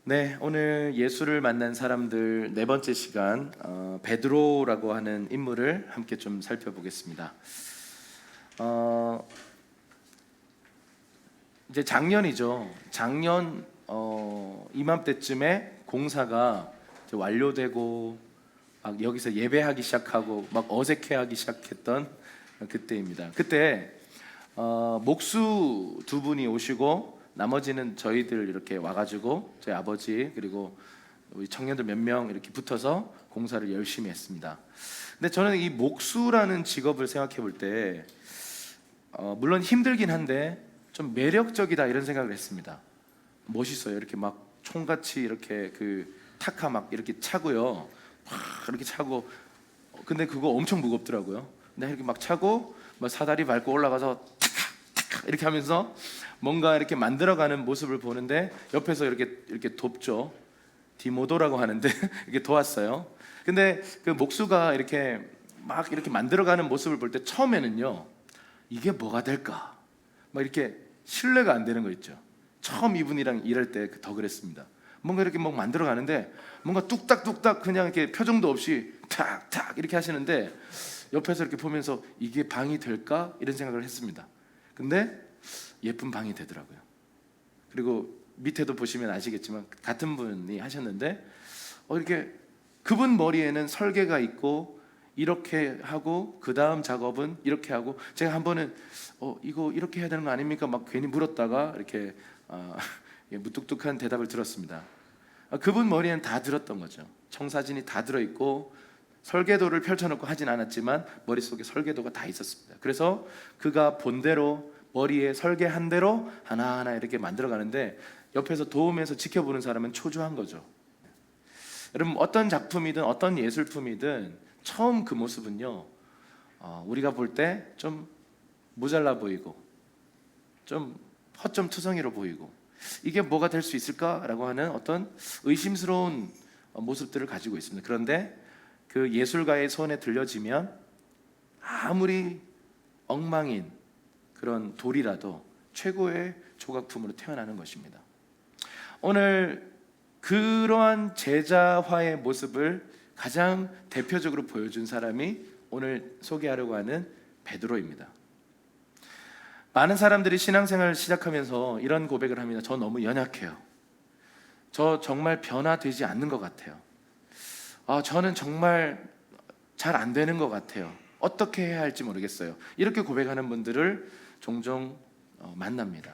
네, 오늘 예수를 만난 사람들 네 번째 시간 베드로라고 하는 인물을 함께 좀 살펴보겠습니다. 어, 이제 작년이죠. 작년 이맘때쯤에 공사가 이제 완료되고 막 여기서 예배하기 시작하고 막 어색해하기 시작했던 그때입니다. 그때 목수 두 분이 오시고 나머지는 저희들 이렇게 와가지고 저희 아버지 그리고 우리 청년들 몇 명 이렇게 붙어서 공사를 열심히 했습니다. 근데 저는 이 목수라는 직업을 생각해 볼 때 물론 힘들긴 한데 좀 매력적이다 이런 생각을 했습니다. 멋있어요. 이렇게 막 총같이 이렇게 그 타카 막 이렇게 차고요. 막 이렇게 차고 근데 그거 엄청 무겁더라고요. 근데 이렇게 막 차고 막 사다리 밟고 올라가서 탁탁 이렇게 하면서 뭔가 이렇게 만들어가는 모습을 보는데 옆에서 이렇게 돕죠. 디모도라고 하는데 이렇게 도왔어요. 근데 그 목수가 이렇게 막 이렇게 만들어가는 모습을 볼 때 처음에는요, 이게 뭐가 될까? 막 이렇게 신뢰가 안 되는 거 있죠. 처음 이분이랑 일할 때 더 그랬습니다. 뭔가 이렇게 막 만들어가는데 뭔가 뚝딱뚝딱 그냥 이렇게 표정도 없이 탁탁 이렇게 하시는데 옆에서 이렇게 보면서 이게 방이 될까? 이런 생각을 했습니다. 근데 예쁜 방이 되더라고요. 그리고 밑에도 보시면 아시겠지만 같은 분이 하셨는데 이렇게 그분 머리에는 설계가 있고 이렇게 하고 그 다음 작업은 이렇게 하고 제가 한 번은 이거 이렇게 해야 되는 거 아닙니까? 막 괜히 물었다가 이렇게 무뚝뚝한 대답을 들었습니다. 그분 머리에는 다 들었던 거죠. 청사진이 다 들어있고 설계도를 펼쳐놓고 하진 않았지만 머릿속에 설계도가 다 있었습니다. 그래서 그가 본대로 머리에 설계한 대로 하나하나 이렇게 만들어가는데 옆에서 도우면서 지켜보는 사람은 초조한 거죠. 여러분 어떤 작품이든 어떤 예술품이든 처음 그 모습은요 우리가 볼 때 좀 모자라 보이고 좀 허점투성이로 보이고 이게 뭐가 될 수 있을까라고 하는 어떤 의심스러운 모습들을 가지고 있습니다. 그런데 그 예술가의 손에 들려지면 아무리 엉망인 그런 돌이라도 최고의 조각품으로 태어나는 것입니다. 오늘 그러한 제자화의 모습을 가장 대표적으로 보여준 사람이 오늘 소개하려고 하는 베드로입니다. 많은 사람들이 신앙생활을 시작하면서 이런 고백을 합니다. 저 너무 연약해요. 저 정말 변화되지 않는 것 같아요. 저는 정말 잘 안 되는 것 같아요. 어떻게 해야 할지 모르겠어요. 이렇게 고백하는 분들을 종종 만납니다.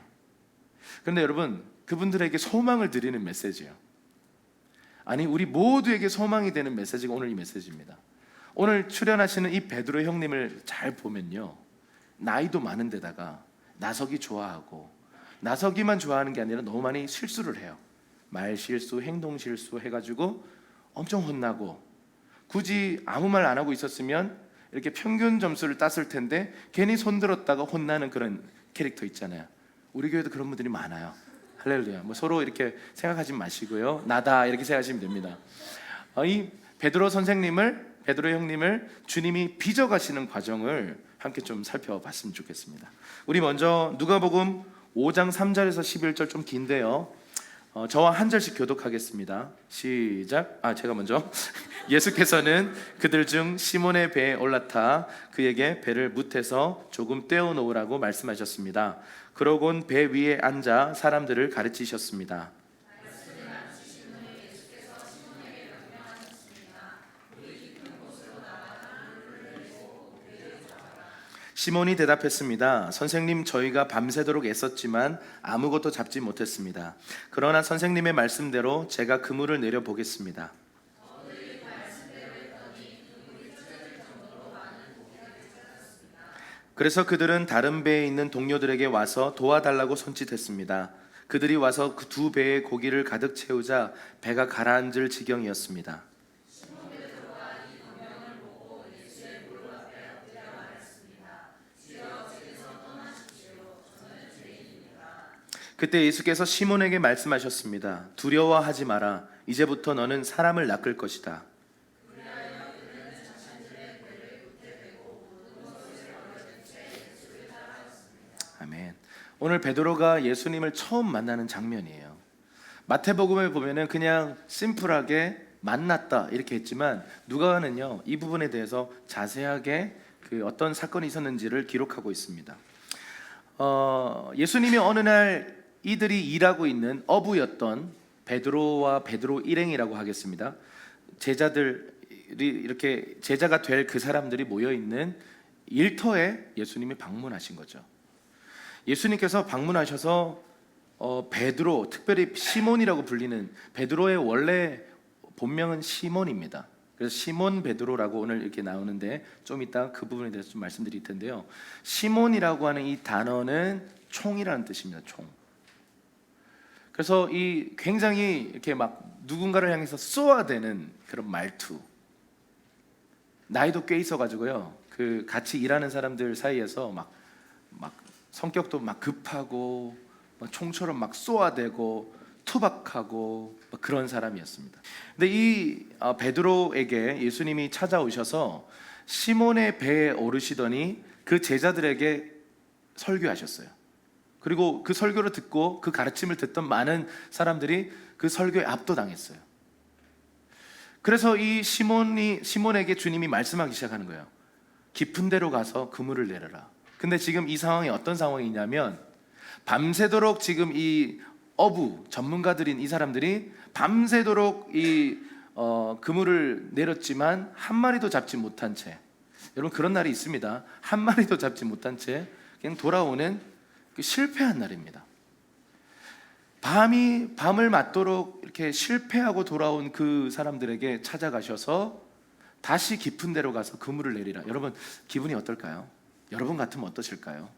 그런데 여러분 그분들에게 소망을 드리는 메시지예요. 아니 우리 모두에게 소망이 되는 메시지가 오늘 이 메시지입니다. 오늘 출연하시는 이 베드로 형님을 잘 보면요 나이도 많은 데다가 나서기 좋아하고 나서기만 좋아하는 게 아니라 너무 많이 실수를 해요. 말 실수, 행동 실수 해가지고 엄청 혼나고 굳이 아무 말 안 하고 있었으면 이렇게 평균 점수를 땄을 텐데 괜히 손들었다가 혼나는 그런 캐릭터 있잖아요. 우리 교회도 그런 분들이 많아요. 할렐루야. 서로 이렇게 생각하지 마시고요. 나다 이렇게 생각하시면 됩니다. 이 베드로 베드로 형님을 주님이 빚어가시는 과정을 함께 좀 살펴봤으면 좋겠습니다. 우리 먼저 누가복음 5장 3절에서 11절 좀 긴데요. 저와 한 절씩 교독하겠습니다. 시작. 제가 먼저 예수께서는 그들 중 시몬의 배에 올라타 그에게 배를 무태서 조금 떼어 놓으라고 말씀하셨습니다. 그러곤 배 위에 앉아 사람들을 가르치셨습니다. 시몬이 대답했습니다. 선생님, 저희가 밤새도록 애썼지만 아무것도 잡지 못했습니다. 그러나 선생님의 말씀대로 제가 그물을 내려보겠습니다. 그래서 그들은 다른 배에 있는 동료들에게 와서 도와달라고 손짓했습니다. 그들이 와서 그 두 배의 고기를 가득 채우자 배가 가라앉을 지경이었습니다. 그때 예수께서 시몬에게 말씀하셨습니다. 두려워하지 마라. 이제부터 너는 사람을 낚을 것이다. 아멘. 오늘 베드로가 예수님을 처음 만나는 장면이에요. 마태복음에 보면은 그냥 심플하게 만났다 이렇게 했지만 누가는요 이 부분에 대해서 자세하게 그 어떤 사건이 있었는지를 기록하고 있습니다. 예수님이 어느 날 이들이 일하고 있는 어부였던 베드로와 베드로 일행이라고 하겠습니다. 제자들이 이렇게 제자가 될 그 사람들이 모여 있는 일터에 예수님이 방문하신 거죠. 예수님께서 방문하셔서 베드로, 특별히 시몬이라고 불리는 베드로의 원래 본명은 시몬입니다. 그래서 시몬 베드로라고 오늘 이렇게 나오는데 좀 이따 그 부분에 대해서 좀 말씀드릴 텐데요. 시몬이라고 하는 이 단어는 총이라는 뜻입니다. 총. 그래서 이 굉장히 이렇게 막 누군가를 향해서 쏘아대는 그런 말투. 나이도 꽤 있어가지고요. 그 같이 일하는 사람들 사이에서 막 성격도 막 급하고 막 총처럼 막 쏘아대고 투박하고 그런 사람이었습니다. 근데 이 베드로에게 예수님이 찾아오셔서 시몬의 배에 오르시더니 그 제자들에게 설교하셨어요. 그리고 그 설교를 듣고 그 가르침을 듣던 많은 사람들이 그 설교에 압도당했어요. 그래서 이 시몬에게 주님이 말씀하기 시작하는 거예요. 깊은 데로 가서 그물을 내려라. 근데 지금 이 상황이 어떤 상황이냐면 밤새도록 지금 이 어부 전문가들인 이 사람들이 밤새도록 이 그물을 내렸지만 한 마리도 잡지 못한 채, 여러분 그런 날이 있습니다. 한 마리도 잡지 못한 채 그냥 돌아오는 그 실패한 날입니다. 밤을 맞도록 이렇게 실패하고 돌아온 그 사람들에게 찾아가셔서 다시 깊은 데로 가서 그물을 내리라. 여러분 기분이 어떨까요? 여러분 같으면 어떠실까요?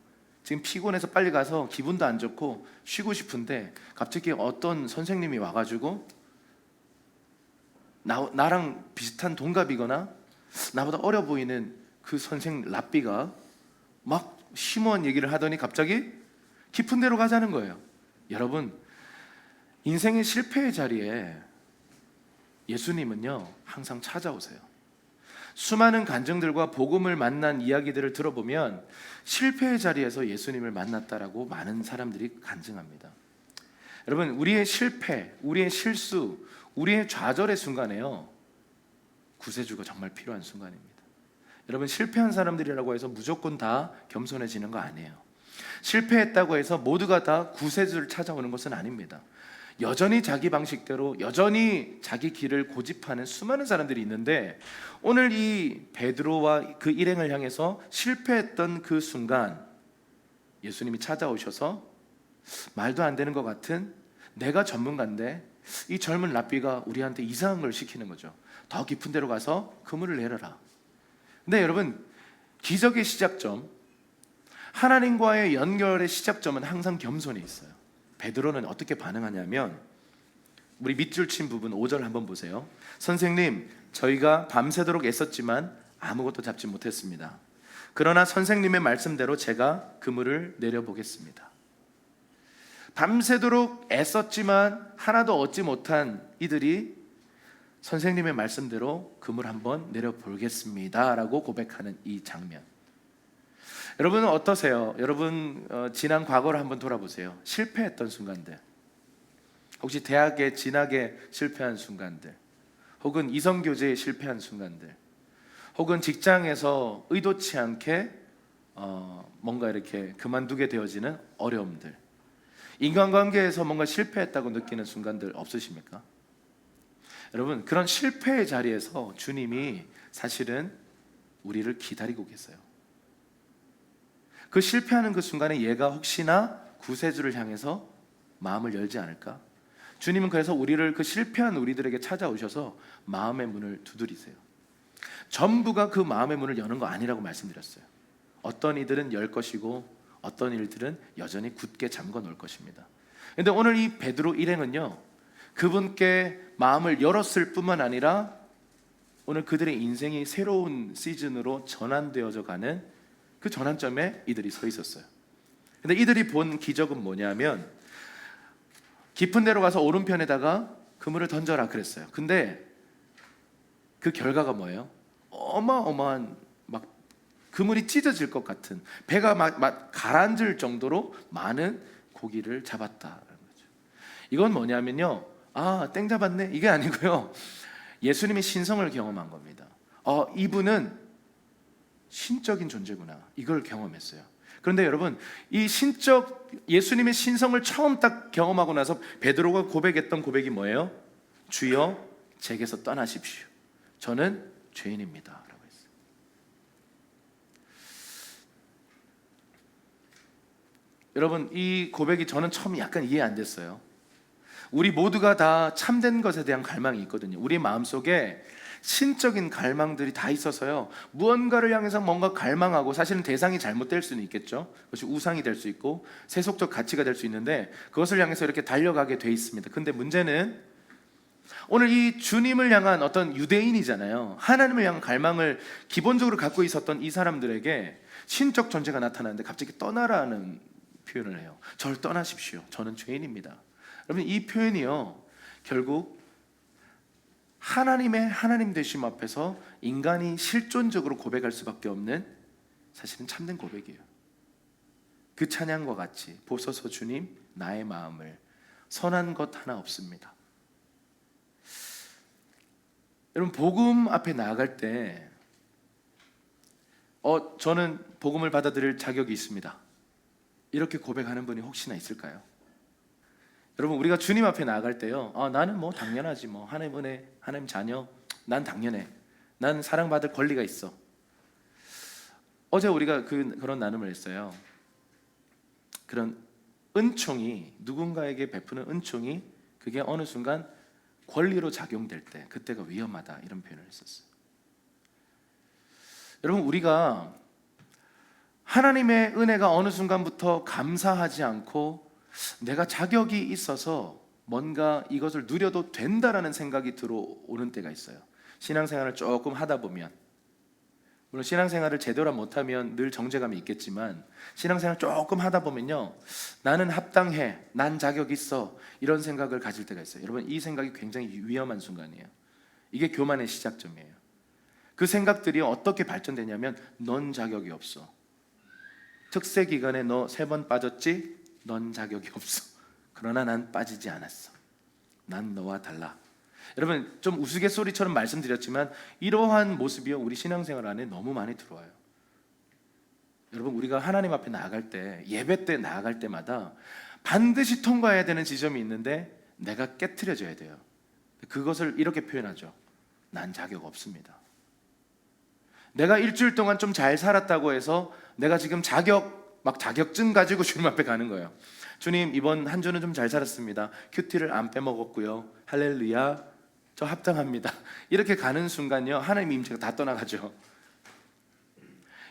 지금 피곤해서 빨리 가서 기분도 안 좋고 쉬고 싶은데 갑자기 어떤 선생님이 와가지고 나랑 비슷한 동갑이거나 나보다 어려 보이는 그 선생 랍비가 막 심오한 얘기를 하더니 갑자기 깊은 데로 가자는 거예요. 여러분 인생의 실패의 자리에 예수님은요 항상 찾아오세요. 수많은 간증들과 복음을 만난 이야기들을 들어보면 실패의 자리에서 예수님을 만났다라고 많은 사람들이 간증합니다. 여러분 우리의 실패, 우리의 실수, 우리의 좌절의 순간에요 구세주가 정말 필요한 순간입니다. 여러분 실패한 사람들이라고 해서 무조건 다 겸손해지는 거 아니에요. 실패했다고 해서 모두가 다 구세주를 찾아오는 것은 아닙니다. 여전히 자기 방식대로 여전히 자기 길을 고집하는 수많은 사람들이 있는데 오늘 이 베드로와 그 일행을 향해서 실패했던 그 순간 예수님이 찾아오셔서 말도 안 되는 것 같은 내가 전문가인데 이 젊은 랍비가 우리한테 이상한 걸 시키는 거죠. 더 깊은 데로 가서 그물을 내려라. 근데 여러분 기적의 시작점, 하나님과의 연결의 시작점은 항상 겸손에 있어요. 베드로는 어떻게 반응하냐면 우리 밑줄 친 부분 5절 한번 보세요. 선생님, 저희가 밤새도록 애썼지만 아무것도 잡지 못했습니다. 그러나 선생님의 말씀대로 제가 그물을 내려보겠습니다. 밤새도록 애썼지만 하나도 얻지 못한 이들이 선생님의 말씀대로 그물 한번 내려보겠습니다 라고 고백하는 이 장면. 여러분은 어떠세요? 여러분 지난 과거를 한번 돌아보세요. 실패했던 순간들, 혹시 대학에 진학에 실패한 순간들, 혹은 이성교제에 실패한 순간들, 혹은 직장에서 의도치 않게 뭔가 이렇게 그만두게 되어지는 어려움들, 인간관계에서 뭔가 실패했다고 느끼는 순간들 없으십니까? 여러분 그런 실패의 자리에서 주님이 사실은 우리를 기다리고 계세요. 그 실패하는 그 순간에 얘가 혹시나 구세주를 향해서 마음을 열지 않을까? 주님은 그래서 우리를 그 실패한 우리들에게 찾아오셔서 마음의 문을 두드리세요. 전부가 그 마음의 문을 여는 거 아니라고 말씀드렸어요. 어떤 이들은 열 것이고 어떤 일들은 여전히 굳게 잠궈 놓을 것입니다. 그런데 오늘 이 베드로 일행은요 그분께 마음을 열었을 뿐만 아니라 오늘 그들의 인생이 새로운 시즌으로 전환되어져 가는 그 전환점에 이들이 서 있었어요. 근데 이들이 본 기적은 뭐냐면 깊은 데로 가서 오른편에다가 그물을 던져라 그랬어요. 근데 그 결과가 뭐예요? 어마어마한 막 그물이 찢어질 것 같은, 배가 막 가라앉을 정도로 많은 고기를 잡았다라는 거죠. 이건 뭐냐면요 땡 잡았네 이게 아니고요. 예수님의 신성을 경험한 겁니다. 이분은 신적인 존재구나 이걸 경험했어요. 그런데 여러분, 이 신적 예수님의 신성을 처음 딱 경험하고 나서 베드로가 고백했던 고백이 뭐예요? 주여 제게서 떠나십시오, 저는 죄인입니다 라고 했어요. 여러분, 이 고백이 저는 처음 약간 이해 안 됐어요. 우리 모두가 다 참된 것에 대한 갈망이 있거든요. 우리 마음속에 신적인 갈망들이 다 있어서요, 무언가를 향해서 뭔가 갈망하고, 사실은 대상이 잘못될 수는 있겠죠. 그것이 우상이 될 수 있고 세속적 가치가 될 수 있는데 그것을 향해서 이렇게 달려가게 돼 있습니다. 근데 문제는 오늘 이 주님을 향한 어떤 유대인이잖아요. 하나님을 향한 갈망을 기본적으로 갖고 있었던 이 사람들에게 신적 존재가 나타나는데 갑자기 떠나라는 표현을 해요. 저를 떠나십시오, 저는 죄인입니다. 여러분, 이 표현이요, 결국 하나님의 하나님 되심 앞에서 인간이 실존적으로 고백할 수밖에 없는, 사실은 참된 고백이에요. 그 찬양과 같이 보소서 주님 나의 마음을, 선한 것 하나 없습니다. 여러분, 복음 앞에 나아갈 때 저는 복음을 받아들일 자격이 있습니다, 이렇게 고백하는 분이 혹시나 있을까요? 여러분, 우리가 주님 앞에 나아갈 때요, 나는 뭐 당연하지, 뭐 하나님 은혜, 하나님 자녀, 난 당연해, 난 사랑받을 권리가 있어. 어제 우리가 그런 나눔을 했어요. 그런 은총이, 누군가에게 베푸는 은총이 그게 어느 순간 권리로 작용될 때, 그때가 위험하다, 이런 표현을 했었어요. 여러분, 우리가 하나님의 은혜가 어느 순간부터 감사하지 않고 내가 자격이 있어서 뭔가 이것을 누려도 된다라는 생각이 들어오는 때가 있어요. 신앙생활을 조금 하다 보면, 물론 신앙생활을 제대로 못하면 늘 정죄감이 있겠지만, 신앙생활 조금 하다 보면요, 나는 합당해, 난 자격 있어, 이런 생각을 가질 때가 있어요. 여러분, 이 생각이 굉장히 위험한 순간이에요. 이게 교만의 시작점이에요. 그 생각들이 어떻게 발전되냐면, 넌 자격이 없어, 특세 기간에 너 3번 빠졌지? 넌 자격이 없어. 그러나 난 빠지지 않았어. 난 너와 달라. 여러분, 좀 우스갯소리처럼 말씀드렸지만 이러한 모습이요, 우리 신앙생활 안에 너무 많이 들어와요. 여러분, 우리가 하나님 앞에 나아갈 때, 예배 때 나아갈 때마다 반드시 통과해야 되는 지점이 있는데 내가 깨트려져야 돼요. 그것을 이렇게 표현하죠. 난 자격 없습니다. 내가 일주일 동안 좀 잘 살았다고 해서 내가 지금 자격증 가지고 주님 앞에 가는 거예요. 주님, 이번 한 주는 좀 잘 살았습니다. 큐티를 안 빼먹었고요. 할렐루야, 저 합당합니다. 이렇게 가는 순간요, 하나님 임재가 다 떠나가죠.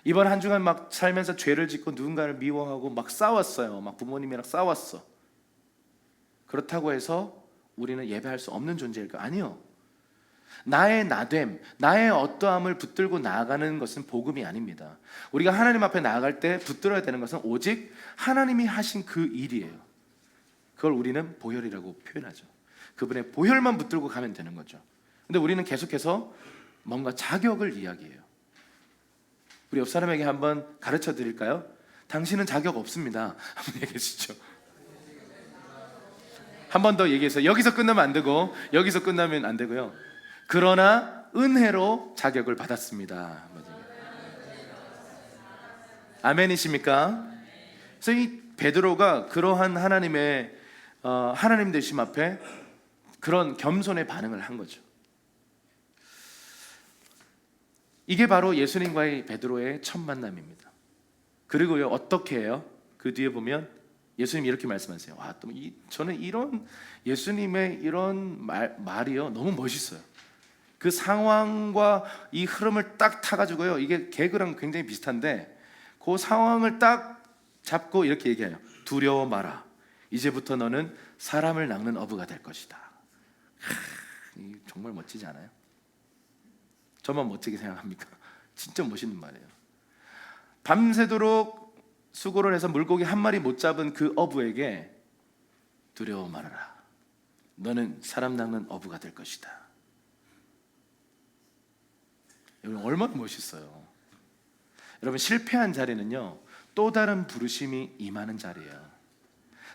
이번 한 주간 막 살면서 죄를 짓고 누군가를 미워하고 막 싸웠어요. 막 부모님이랑 싸웠어. 그렇다고 해서 우리는 예배할 수 없는 존재일까? 아니요. 나의 나됨, 나의 어떠함을 붙들고 나아가는 것은 복음이 아닙니다. 우리가 하나님 앞에 나아갈 때 붙들어야 되는 것은 오직 하나님이 하신 그 일이에요. 그걸 우리는 보혈이라고 표현하죠. 그분의 보혈만 붙들고 가면 되는 거죠. 근데 우리는 계속해서 뭔가 자격을 이야기해요. 우리 옆 사람에게 한번 가르쳐 드릴까요? 당신은 자격 없습니다. 한번 얘기해 주시죠. 한 번 더 얘기해서, 여기서 끝나면 안 되고, 여기서 끝나면 안 되고요. 그러나 은혜로 자격을 받았습니다. 아멘이십니까? 그래서 이 베드로가 그러한 하나님의 하나님 되심 앞에 그런 겸손의 반응을 한 거죠. 이게 바로 예수님과의 베드로의 첫 만남입니다. 그리고요, 어떻게 해요? 그 뒤에 보면 예수님이 이렇게 말씀하세요. 저는 이런 예수님의 이런 말이요, 너무 멋있어요. 그 상황과 이 흐름을 딱 타가지고요, 이게 개그랑 굉장히 비슷한데 그 상황을 딱 잡고 이렇게 얘기해요. 두려워 마라. 이제부터 너는 사람을 낚는 어부가 될 것이다. 정말 멋지지 않아요? 저만 멋지게 생각합니까? 진짜 멋있는 말이에요. 밤새도록 수고를 해서 물고기 한 마리 못 잡은 그 어부에게 두려워 말아라. 너는 사람 낚는 어부가 될 것이다. 여러분, 얼마나 멋있어요. 여러분, 실패한 자리는요, 또 다른 부르심이 임하는 자리예요.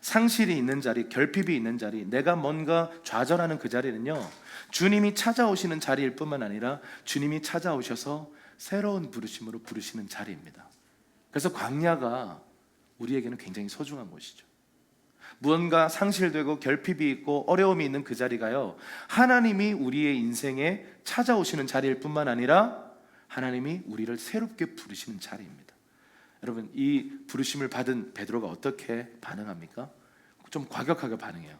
상실이 있는 자리, 결핍이 있는 자리, 내가 뭔가 좌절하는 그 자리는요, 주님이 찾아오시는 자리일 뿐만 아니라 주님이 찾아오셔서 새로운 부르심으로 부르시는 자리입니다. 그래서 광야가 우리에게는 굉장히 소중한 곳이죠. 무언가 상실되고 결핍이 있고 어려움이 있는 그 자리가요, 하나님이 우리의 인생에 찾아오시는 자리일 뿐만 아니라 하나님이 우리를 새롭게 부르시는 자리입니다. 여러분, 이 부르심을 받은 베드로가 어떻게 반응합니까? 좀 과격하게 반응해요.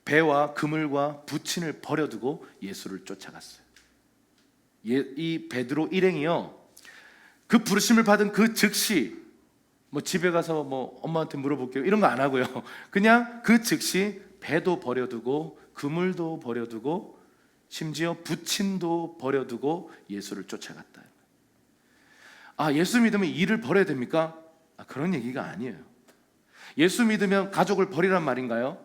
배와 그물과 부친을 버려두고 예수를 쫓아갔어요. 이 베드로 일행이요, 그 부르심을 받은 그 즉시 집에 가서 엄마한테 물어볼게요 이런 거 안 하고요, 그냥 그 즉시 배도 버려두고 그물도 버려두고 심지어 부친도 버려두고 예수를 쫓아갔다. 예수 믿으면 일을 버려야 됩니까? 그런 얘기가 아니에요. 예수 믿으면 가족을 버리란 말인가요?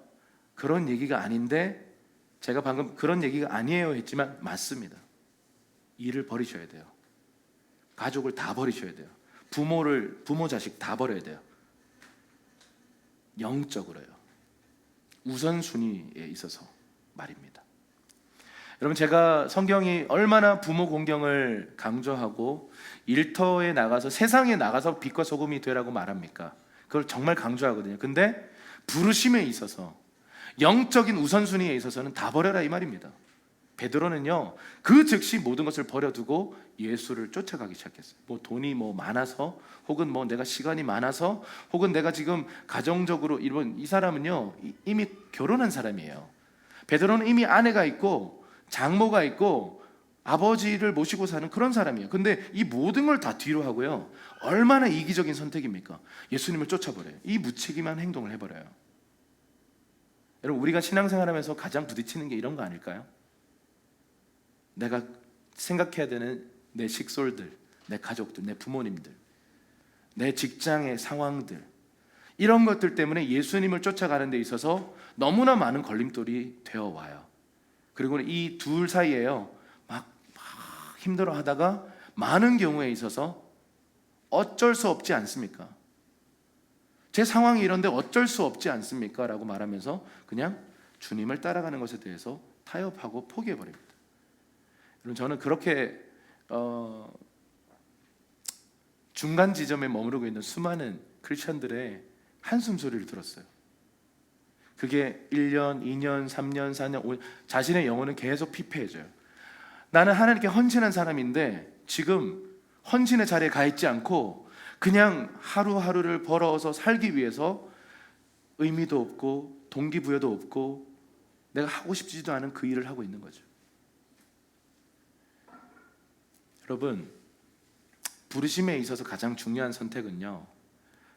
그런 얘기가 아닌데, 제가 방금 그런 얘기가 아니에요 했지만 맞습니다. 일을 버리셔야 돼요. 가족을 다 버리셔야 돼요. 부모 자식 다 버려야 돼요. 영적으로요. 우선순위에 있어서 말입니다. 여러분, 제가 성경이 얼마나 부모 공경을 강조하고 일터에 나가서 세상에 나가서 빛과 소금이 되라고 말합니까? 그걸 정말 강조하거든요. 근데 부르심에 있어서, 영적인 우선순위에 있어서는 다 버려라 이 말입니다. 베드로는요, 그 즉시 모든 것을 버려두고 예수를 쫓아가기 시작했어요. 돈이 많아서, 혹은 내가 시간이 많아서, 혹은 내가 지금 가정적으로, 이 사람은요 이미 결혼한 사람이에요. 베드로는 이미 아내가 있고 장모가 있고 아버지를 모시고 사는 그런 사람이에요. 근데 이 모든 걸 다 뒤로 하고요, 얼마나 이기적인 선택입니까? 예수님을 쫓아버려요. 이 무책임한 행동을 해버려요. 여러분, 우리가 신앙생활하면서 가장 부딪히는 게 이런 거 아닐까요? 내가 생각해야 되는 내 식솔들, 내 가족들, 내 부모님들, 내 직장의 상황들, 이런 것들 때문에 예수님을 쫓아가는 데 있어서 너무나 많은 걸림돌이 되어 와요. 그리고 이 둘 사이에요, 막 힘들어 하다가 많은 경우에 있어서 어쩔 수 없지 않습니까? 제 상황이 이런데 어쩔 수 없지 않습니까? 라고 말하면서 그냥 주님을 따라가는 것에 대해서 타협하고 포기해버립니다. 여러분, 저는 그렇게 중간 지점에 머무르고 있는 수많은 크리스천들의 한숨 소리를 들었어요. 그게 1년, 2년, 3년, 4년, 5년, 자신의 영혼은 계속 피폐해져요. 나는 하나님께 헌신한 사람인데 지금 헌신의 자리에 가 있지 않고 그냥 하루하루를 벌어서 살기 위해서 의미도 없고 동기부여도 없고 내가 하고 싶지도 않은 그 일을 하고 있는 거죠. 여러분, 부르심에 있어서 가장 중요한 선택은요,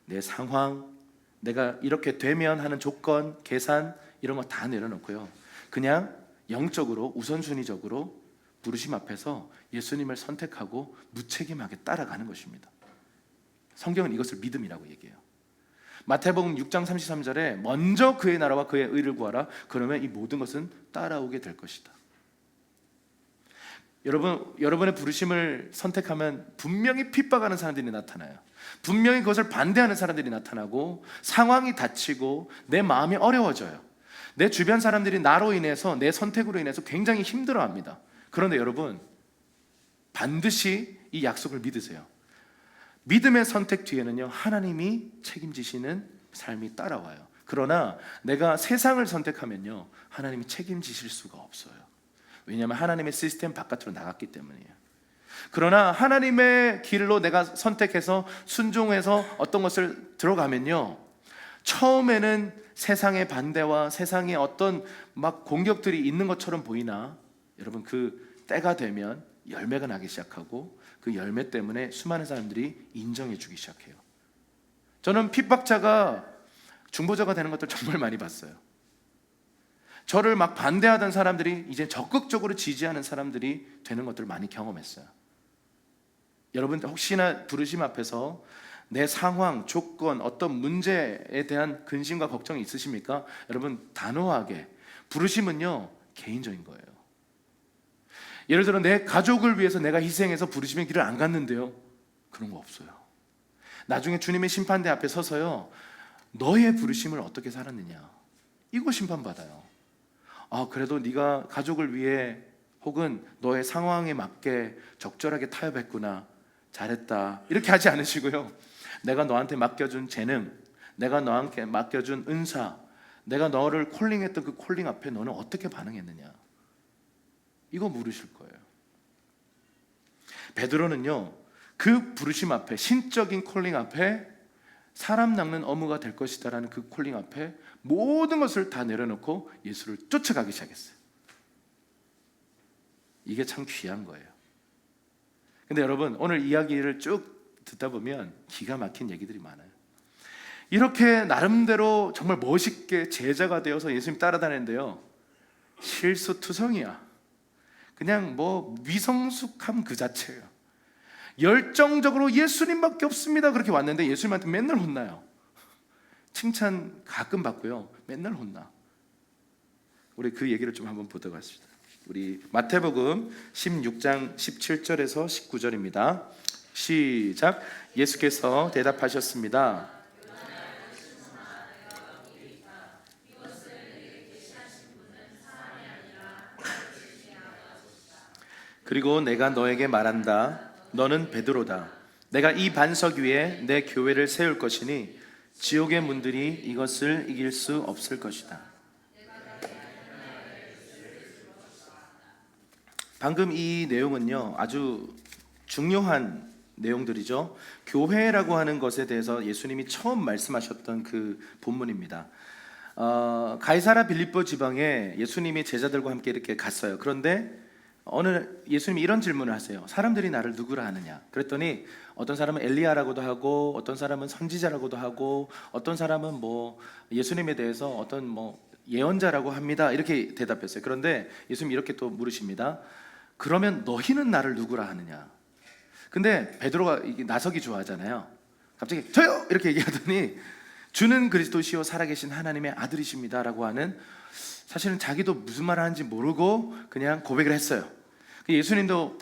내 상황, 내가 이렇게 되면 하는 조건, 계산, 이런 거 다 내려놓고요, 그냥 영적으로 우선순위적으로 부르심 앞에서 예수님을 선택하고 무책임하게 따라가는 것입니다. 성경은 이것을 믿음이라고 얘기해요. 마태복음 6장 33절에 먼저 그의 나라와 그의 의를 구하라, 그러면 이 모든 것은 따라오게 될 것이다. 여러분의 부르심을 선택하면 분명히 핍박하는 사람들이 나타나요. 분명히 그것을 반대하는 사람들이 나타나고 상황이 닥치고 내 마음이 어려워져요. 내 주변 사람들이 나로 인해서, 내 선택으로 인해서 굉장히 힘들어합니다. 그런데 여러분, 반드시 이 약속을 믿으세요. 믿음의 선택 뒤에는요, 하나님이 책임지시는 삶이 따라와요. 그러나 내가 세상을 선택하면요, 하나님이 책임지실 수가 없어요. 왜냐하면 하나님의 시스템 바깥으로 나갔기 때문이에요. 그러나 하나님의 길로 내가 선택해서 순종해서 어떤 것을 들어가면요, 처음에는 세상의 반대와 세상의 어떤 막 공격들이 있는 것처럼 보이나, 여러분, 그 때가 되면 열매가 나기 시작하고 그 열매 때문에 수많은 사람들이 인정해 주기 시작해요. 저는 핍박자가 중보자가 되는 것들 정말 많이 봤어요. 저를 막 반대하던 사람들이 이제 적극적으로 지지하는 사람들이 되는 것들을 많이 경험했어요. 여러분, 혹시나 부르심 앞에서 내 상황, 조건, 어떤 문제에 대한 근심과 걱정이 있으십니까? 여러분, 단호하게, 부르심은요, 개인적인 거예요. 예를 들어 내 가족을 위해서 내가 희생해서 부르심의 길을 안 갔는데요, 그런 거 없어요. 나중에 주님의 심판대 앞에 서서요, 너의 부르심을 어떻게 살았느냐, 이거 심판받아요. 그래도 네가 가족을 위해 혹은 너의 상황에 맞게 적절하게 타협했구나, 잘했다, 이렇게 하지 않으시고요, 내가 너한테 맡겨준 재능, 내가 너한테 맡겨준 은사, 내가 너를 콜링했던 그 콜링 앞에 너는 어떻게 반응했느냐, 이거 물으실 거예요. 베드로는요, 그 부르심 앞에, 신적인 콜링 앞에, 사람 낚는 어무가 될 것이다라는 그 콜링 앞에 모든 것을 다 내려놓고 예수를 쫓아가기 시작했어요. 이게 참 귀한 거예요. 근데 여러분, 오늘 이야기를 쭉 듣다 보면 기가 막힌 얘기들이 많아요. 이렇게 나름대로 정말 멋있게 제자가 되어서 예수님 따라다니는데요, 실수투성이야. 그냥 뭐 미성숙함 그 자체예요. 열정적으로 예수님밖에 없습니다 그렇게 왔는데 예수님한테 맨날 혼나요. 칭찬 가끔 받고요, 맨날 혼나. 우리 그 얘기를 좀 한번 보도록 하겠습니다. 우리 마태복음 16장 17절에서 19절입니다. 시작. 예수께서 대답하셨습니다. 그리고 내가 너에게 말한다. 너는 베드로다. 내가 이 반석 위에 내 교회를 세울 것이니 지옥의 문들이 이것을 이길 수 없을 것이다. 방금 이 내용은요, 아주 중요한 내용들이죠. 교회라고 하는 것에 대해서 예수님이 처음 말씀하셨던 그 본문입니다. 가이사라 빌립보 지방에 예수님이 제자들과 함께 이렇게 갔어요. 그런데 어느 예수님이 이런 질문을 하세요. 사람들이 나를 누구라 하느냐? 그랬더니 어떤 사람은 엘리야라고도 하고, 어떤 사람은 선지자라고도 하고, 어떤 사람은 뭐 예수님에 대해서 어떤 뭐 예언자라고 합니다, 이렇게 대답했어요. 그런데 예수님이 이렇게 또 물으십니다. 그러면 너희는 나를 누구라 하느냐? 근데 베드로가 이게 나서기 좋아하잖아요. 갑자기 저요! 이렇게 얘기하더니 주는 그리스도시요 살아계신 하나님의 아들이십니다라고 하는, 사실은 자기도 무슨 말을 하는지 모르고 그냥 고백을 했어요. 예수님도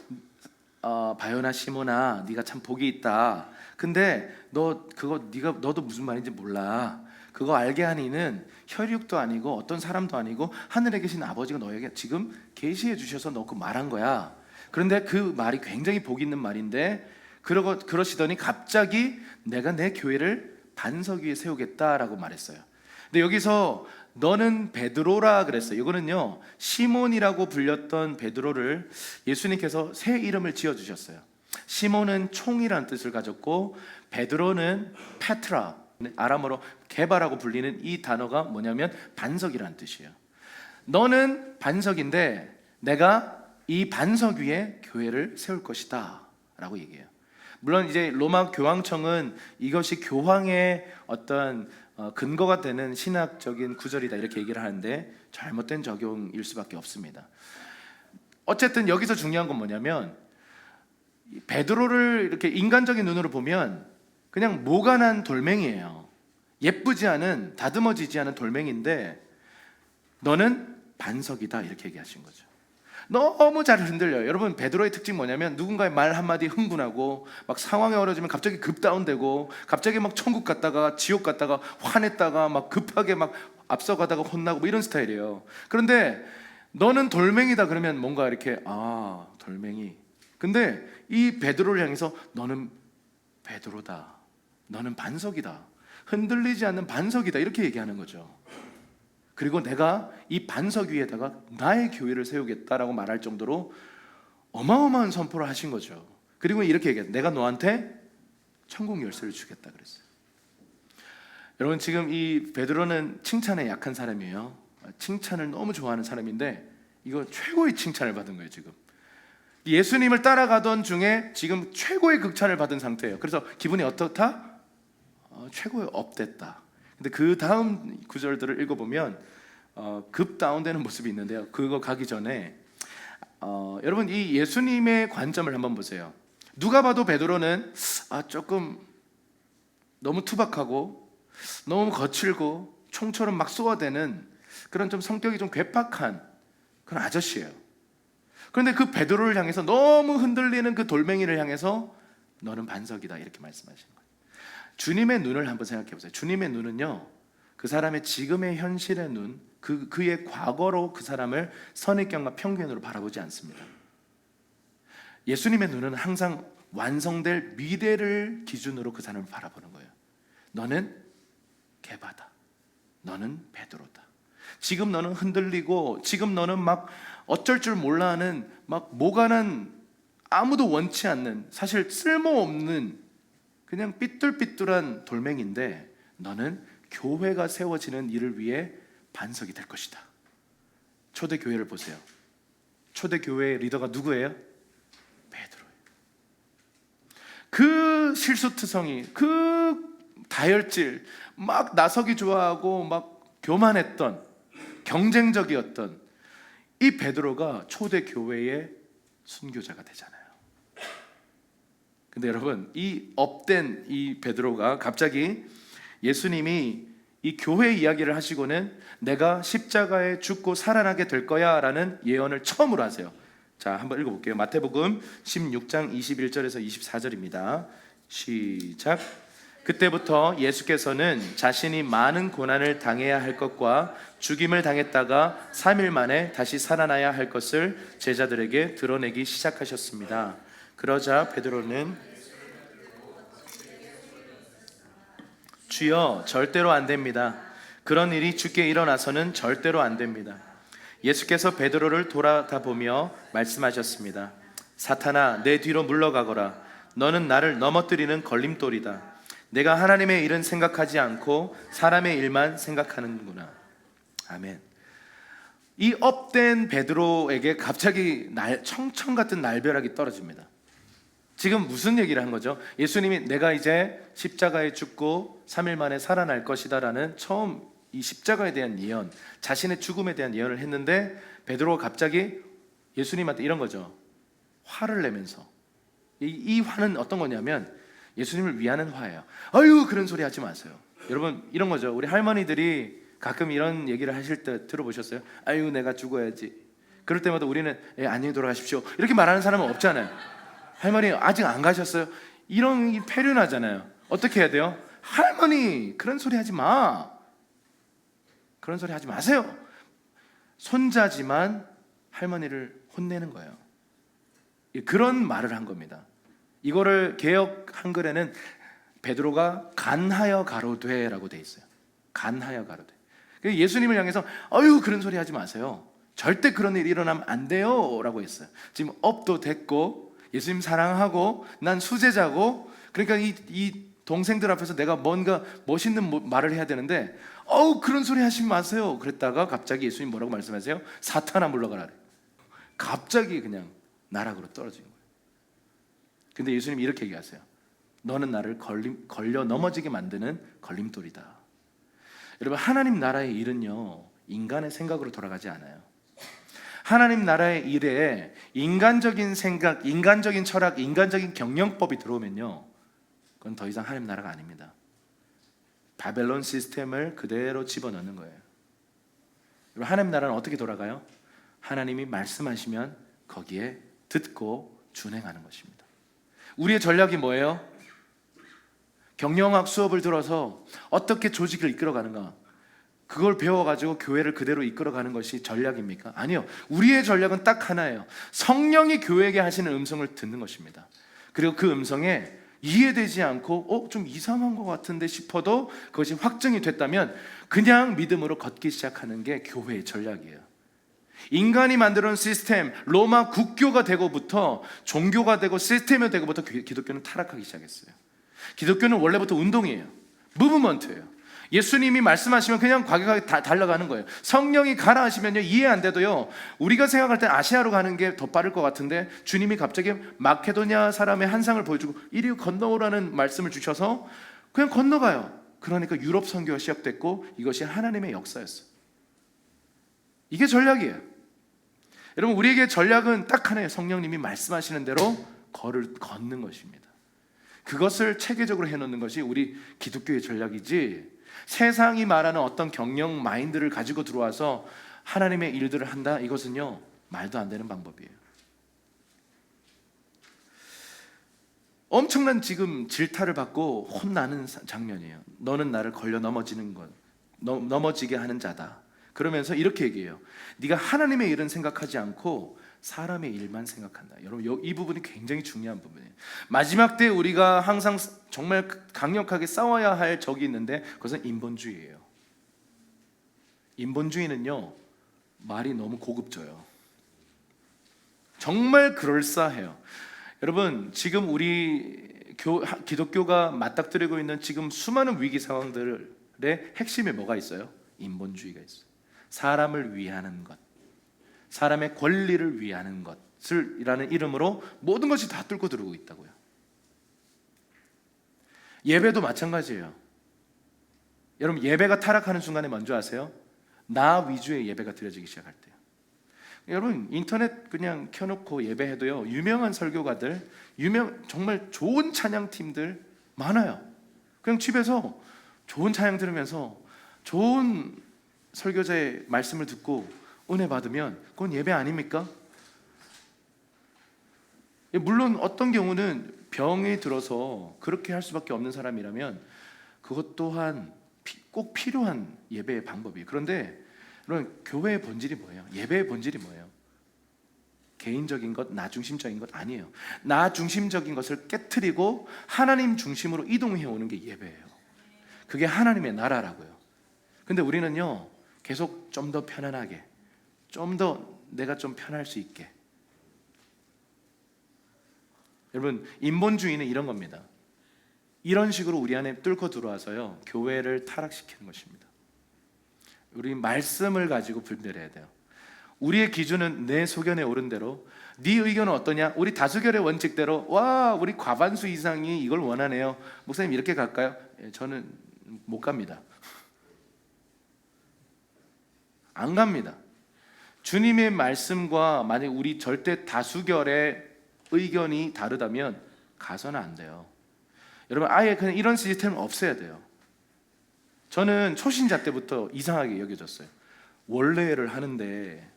바요나 시모나 네가 참 복이 있다. 근데 너도 무슨 말인지 몰라. 그거 알게 하니는 혈육도 아니고 어떤 사람도 아니고 하늘에 계신 아버지가 너에게 지금 계시해 주셔서 너 그 말한 거야. 그런데 그 말이 굉장히 복 있는 말인데 그러시더니 갑자기 내가 내 교회를 반석 위에 세우겠다라고 말했어요. 근데 여기서 너는 베드로라 그랬어요. 이거는요, 시몬이라고 불렸던 베드로를 예수님께서 새 이름을 지어주셨어요. 시몬은 총이라는 뜻을 가졌고, 베드로는 페트라, 아람어로 게바라고 불리는 이 단어가 뭐냐면 반석이라는 뜻이에요. 너는 반석인데 내가 이 반석 위에 교회를 세울 것이다 라고 얘기해요. 물론 이제 로마 교황청은 이것이 교황의 어떤 근거가 되는 신학적인 구절이다 이렇게 얘기를 하는데 잘못된 적용일 수밖에 없습니다. 어쨌든 여기서 중요한 건 뭐냐면, 베드로를 이렇게 인간적인 눈으로 보면 그냥 모가난 돌멩이에요. 예쁘지 않은, 다듬어지지 않은 돌멩이인데 너는 반석이다 이렇게 얘기하신 거죠. 너무 잘 흔들려요. 여러분, 베드로의 특징이 뭐냐면 누군가의 말 한마디 흥분하고 막 상황이 어려지면 갑자기 급다운되고, 갑자기 막 천국 갔다가 지옥 갔다가 화냈다가 막 급하게 막 앞서가다가 혼나고 뭐 이런 스타일이에요. 그런데 너는 돌멩이다 그러면 뭔가 이렇게 돌멩이. 근데 이 베드로를 향해서 너는 베드로다, 너는 반석이다, 흔들리지 않는 반석이다 이렇게 얘기하는 거죠. 그리고 내가 이 반석 위에다가 나의 교회를 세우겠다라고 말할 정도로 어마어마한 선포를 하신 거죠. 그리고 이렇게 얘기해요. 내가 너한테 천국 열쇠를 주겠다 그랬어요. 여러분, 지금 이 베드로는 칭찬에 약한 사람이에요. 칭찬을 너무 좋아하는 사람인데 이거 최고의 칭찬을 받은 거예요. 지금 예수님을 따라가던 중에 지금 최고의 극찬을 받은 상태예요. 그래서 기분이 어떻다? 최고의 업됐다. 근데 그 다음 구절들을 읽어보면 급 다운되는 모습이 있는데요. 그거 가기 전에 여러분, 이 예수님의 관점을 한번 보세요. 누가 봐도 베드로는 조금 너무 투박하고 너무 거칠고 총처럼 막 쏘아대는 그런 좀 성격이 좀 괴팍한 그런 아저씨예요. 그런데 그 베드로를 향해서 너무 흔들리는 그 돌멩이를 향해서 너는 반석이다 이렇게 말씀하시는 거예요. 주님의 눈을 한번 생각해 보세요. 주님의 눈은요, 그 사람의 지금의 현실의 눈, 그의 과거로 그 사람을 선입견과 편견으로 바라보지 않습니다. 예수님의 눈은 항상 완성될 미래를 기준으로 그 사람을 바라보는 거예요. 너는 게바다, 너는 베드로다. 지금 너는 흔들리고, 지금 너는 막 어쩔 줄 몰라 하는, 막 모가난, 아무도 원치 않는, 사실 쓸모없는 그냥 삐뚤삐뚤한 돌멩인데, 너는 교회가 세워지는 일을 위해 반석이 될 것이다. 초대교회를 보세요. 초대교회의 리더가 누구예요? 베드로예요. 그 실수투성이, 그 다혈질, 막 나서기 좋아하고 막 교만했던, 경쟁적이었던 이 베드로가 초대교회의 순교자가 되잖아요. 근데 여러분, 이 업된 이 베드로가 갑자기 예수님이 이 교회 이야기를 하시고는 내가 십자가에 죽고 살아나게 될 거야 라는 예언을 처음으로 하세요. 자, 한번 읽어볼게요. 마태복음 16장 21절에서 24절입니다. 시작. 그때부터 예수께서는 자신이 많은 고난을 당해야 할 것과 죽임을 당했다가 3일 만에 다시 살아나야 할 것을 제자들에게 드러내기 시작하셨습니다. 그러자 베드로는 주여, 절대로 안 됩니다. 그런 일이 주께 일어나서는 절대로 안 됩니다. 예수께서 베드로를 돌아다보며 말씀하셨습니다. 사탄아, 내 뒤로 물러가거라. 너는 나를 넘어뜨리는 걸림돌이다. 내가 하나님의 일은 생각하지 않고 사람의 일만 생각하는구나. 아멘. 이 업된 베드로에게 갑자기 청청 같은 날벼락이 떨어집니다. 지금 무슨 얘기를 한 거죠? 예수님이 내가 이제 십자가에 죽고 3일 만에 살아날 것이다 라는 처음 이 십자가에 대한 예언, 자신의 죽음에 대한 예언을 했는데, 베드로가 갑자기 예수님한테 이런 거죠. 화를 내면서, 이 화는 어떤 거냐면 예수님을 위하는 화예요. 아유, 그런 소리 하지 마세요. 여러분, 이런 거죠. 우리 할머니들이 가끔 이런 얘기를 하실 때 들어보셨어요? 아유, 내가 죽어야지. 그럴 때마다 우리는 안녕히 돌아가십시오 이렇게 말하는 사람은 없잖아요. 할머니 아직 안 가셨어요? 이런 게 폐륜하잖아요. 어떻게 해야 돼요? 할머니, 그런 소리 하지 마. 그런 소리 하지 마세요. 손자지만 할머니를 혼내는 거예요. 그런 말을 한 겁니다. 이거를 개역 한글에는 베드로가 간하여 가로되라고 돼 있어요. 간하여 가로되. 예수님을 향해서 아유, 그런 소리 하지 마세요. 절대 그런 일이 일어나면 안 돼요 라고 했어요. 지금 업도 됐고 예수님 사랑하고 난 수제자고, 그러니까 이 동생들 앞에서 내가 뭔가 멋있는 말을 해야 되는데 그런 소리 하시지 마세요. 그랬다가 갑자기 예수님 뭐라고 말씀하세요? 사탄아, 물러가라. 갑자기 그냥 나락으로 떨어진 거예요. 근데 예수님이 이렇게 얘기하세요. 너는 나를 걸려 넘어지게 만드는 걸림돌이다. 여러분, 하나님 나라의 일은요, 인간의 생각으로 돌아가지 않아요. 하나님 나라의 일에 인간적인 생각, 인간적인 철학, 인간적인 경영법이 들어오면요, 그건 더 이상 하나님 나라가 아닙니다. 바벨론 시스템을 그대로 집어넣는 거예요. 하나님 나라는 어떻게 돌아가요? 하나님이 말씀하시면 거기에 듣고 준행하는 것입니다. 우리의 전략이 뭐예요? 경영학 수업을 들어서 어떻게 조직을 이끌어가는가, 그걸 배워가지고 교회를 그대로 이끌어가는 것이 전략입니까? 아니요. 우리의 전략은 딱 하나예요. 성령이 교회에게 하시는 음성을 듣는 것입니다. 그리고 그 음성에 이해되지 않고 좀 이상한 것 같은데 싶어도 그것이 확증이 됐다면 그냥 믿음으로 걷기 시작하는 게 교회의 전략이에요. 인간이 만들어놓은 시스템, 로마 국교가 되고부터 종교가 되고 시스템이 되고부터 기독교는 타락하기 시작했어요. 기독교는 원래부터 운동이에요. 무브먼트예요. 예수님이 말씀하시면 그냥 과격하게 달려가는 거예요. 성령이 가라 하시면요, 이해 안 돼도요, 우리가 생각할 땐 아시아로 가는 게 더 빠를 것 같은데 주님이 갑자기 마케도냐 사람의 한상을 보여주고 이리 건너오라는 말씀을 주셔서 그냥 건너가요. 그러니까 유럽 선교가 시작됐고 이것이 하나님의 역사였어요. 이게 전략이에요. 여러분, 우리에게 전략은 딱 하나예요. 성령님이 말씀하시는 대로 걷는 것입니다. 그것을 체계적으로 해놓는 것이 우리 기독교의 전략이지, 세상이 말하는 어떤 경영 마인드를 가지고 들어와서 하나님의 일들을 한다, 이것은요 말도 안 되는 방법이에요. 엄청난 지금 질타를 받고 혼나는 장면이에요. 너는 나를 걸려 넘어지는 것, 넘어지게 하는 자다. 그러면서 이렇게 얘기해요. 네가 하나님의 일은 생각하지 않고 사람의 일만 생각한다. 여러분, 이 부분이 굉장히 중요한 부분이에요. 마지막 때 우리가 항상 정말 강력하게 싸워야 할 적이 있는데 그것은 인본주의예요. 인본주의는요, 말이 너무 고급져요. 정말 그럴싸해요. 여러분, 지금 우리 기독교가 맞닥뜨리고 있는 지금 수많은 위기 상황들의 핵심에 뭐가 있어요? 인본주의가 있어요. 사람을 위하는 것, 사람의 권리를 위하는 것을 이라는 이름으로 모든 것이 다 뚫고 들어오고 있다고요. 예배도 마찬가지예요. 여러분, 예배가 타락하는 순간에 먼저 아세요? 나 위주의 예배가 드려지기 시작할 때요. 여러분, 인터넷 그냥 켜놓고 예배해도요, 유명한 설교가들, 정말 좋은 찬양팀들 많아요. 그냥 집에서 좋은 찬양 들으면서 좋은 설교자의 말씀을 듣고 은혜 받으면 그건 예배 아닙니까? 물론 어떤 경우는 병이 들어서 그렇게 할 수밖에 없는 사람이라면 그것 또한 꼭 필요한 예배의 방법이에요. 그런데 여러분, 교회의 본질이 뭐예요? 예배의 본질이 뭐예요? 개인적인 것, 나 중심적인 것 아니에요. 나 중심적인 것을 깨트리고 하나님 중심으로 이동해 오는 게 예배예요. 그게 하나님의 나라라고요. 근데 우리는요, 계속 좀 더 편안하게, 좀 더 내가 좀 편할 수 있게. 여러분, 인본주의는 이런 겁니다. 이런 식으로 우리 안에 뚫고 들어와서요, 교회를 타락시키는 것입니다. 우리 말씀을 가지고 분별해야 돼요. 우리의 기준은 내 소견에 오른 대로, 네 의견은 어떠냐? 우리 다수결의 원칙대로, 와, 우리 과반수 이상이 이걸 원하네요. 목사님 이렇게 갈까요? 저는 못 갑니다. 안 갑니다. 주님의 말씀과 만약 우리 절대 다수결의 의견이 다르다면 가서는 안 돼요. 여러분, 아예 그냥 이런 시스템을 없애야 돼요. 저는 초신자 때부터 이상하게 여겨졌어요. 원래를 하는데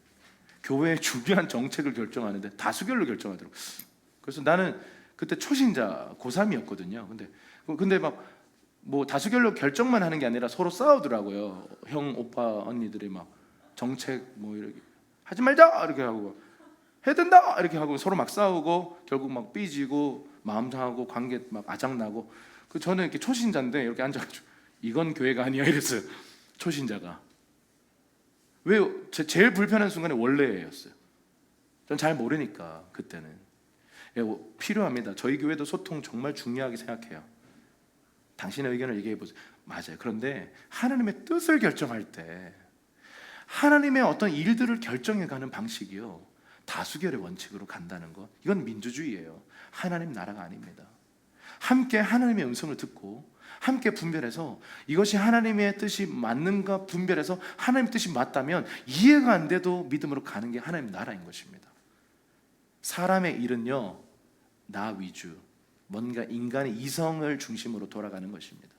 교회의 중요한 정책을 결정하는데 다수결로 결정하더라고요. 그래서 나는 그때 초신자 고3이었거든요. 근데 막 뭐 다수결로 결정만 하는 게 아니라 서로 싸우더라고요. 형, 오빠, 언니들이 막 정책 뭐 이렇게 하지 말자 이렇게 하고 해야 된다 이렇게 하고 서로 막 싸우고 결국 막 삐지고 마음 상하고 관계 막 아작나고. 저는 이렇게 초신자인데 이렇게 앉아가지고 이건 교회가 아니야 이랬어요. 초신자가. 왜요? 제일 불편한 순간에 원래였어요. 전 잘 모르니까 그때는. 필요합니다. 저희 교회도 소통 정말 중요하게 생각해요. 당신의 의견을 얘기해 보세요. 맞아요. 그런데 하나님의 뜻을 결정할 때 하나님의 어떤 일들을 결정해가는 방식이요, 다수결의 원칙으로 간다는 것, 이건 민주주의예요. 하나님 나라가 아닙니다. 함께 하나님의 음성을 듣고 함께 분별해서 이것이 하나님의 뜻이 맞는가 분별해서 하나님 뜻이 맞다면 이해가 안 돼도 믿음으로 가는 게 하나님 나라인 것입니다. 사람의 일은요, 나 위주, 뭔가 인간의 이성을 중심으로 돌아가는 것입니다.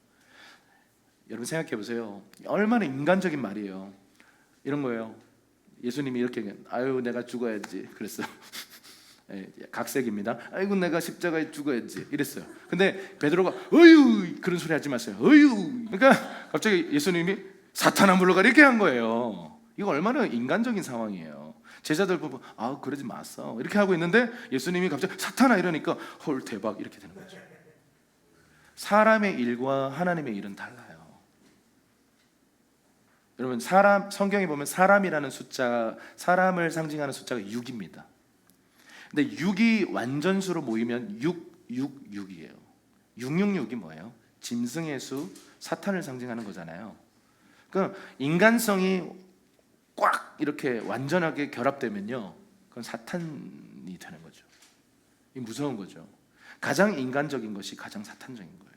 여러분 생각해 보세요. 얼마나 인간적인 말이에요. 이런 거예요. 예수님이 이렇게 아유 내가 죽어야지 그랬어요. 각색입니다. 아이고 내가 십자가에 죽어야지 이랬어요. 근데 베드로가 어유 그런 소리 하지 마세요. 어유. 그러니까 갑자기 예수님이 사탄아 물러가라 이렇게 한 거예요. 이거 얼마나 인간적인 상황이에요. 제자들 보고 아 그러지 마서 이렇게 하고 있는데 예수님이 갑자기 사탄아 이러니까 헐 대박 이렇게 되는 거죠. 사람의 일과 하나님의 일은 달라요. 여러분, 성경에 보면 사람이라는 숫자, 사람을 상징하는 숫자가 6입니다. 근데 6이 완전수로 모이면 666이에요. 666이 뭐예요? 짐승의 수, 사탄을 상징하는 거잖아요. 그러니까 인간성이 꽉 이렇게 완전하게 결합되면요, 그건 사탄이 되는 거죠. 이 무서운 거죠. 가장 인간적인 것이 가장 사탄적인 거예요.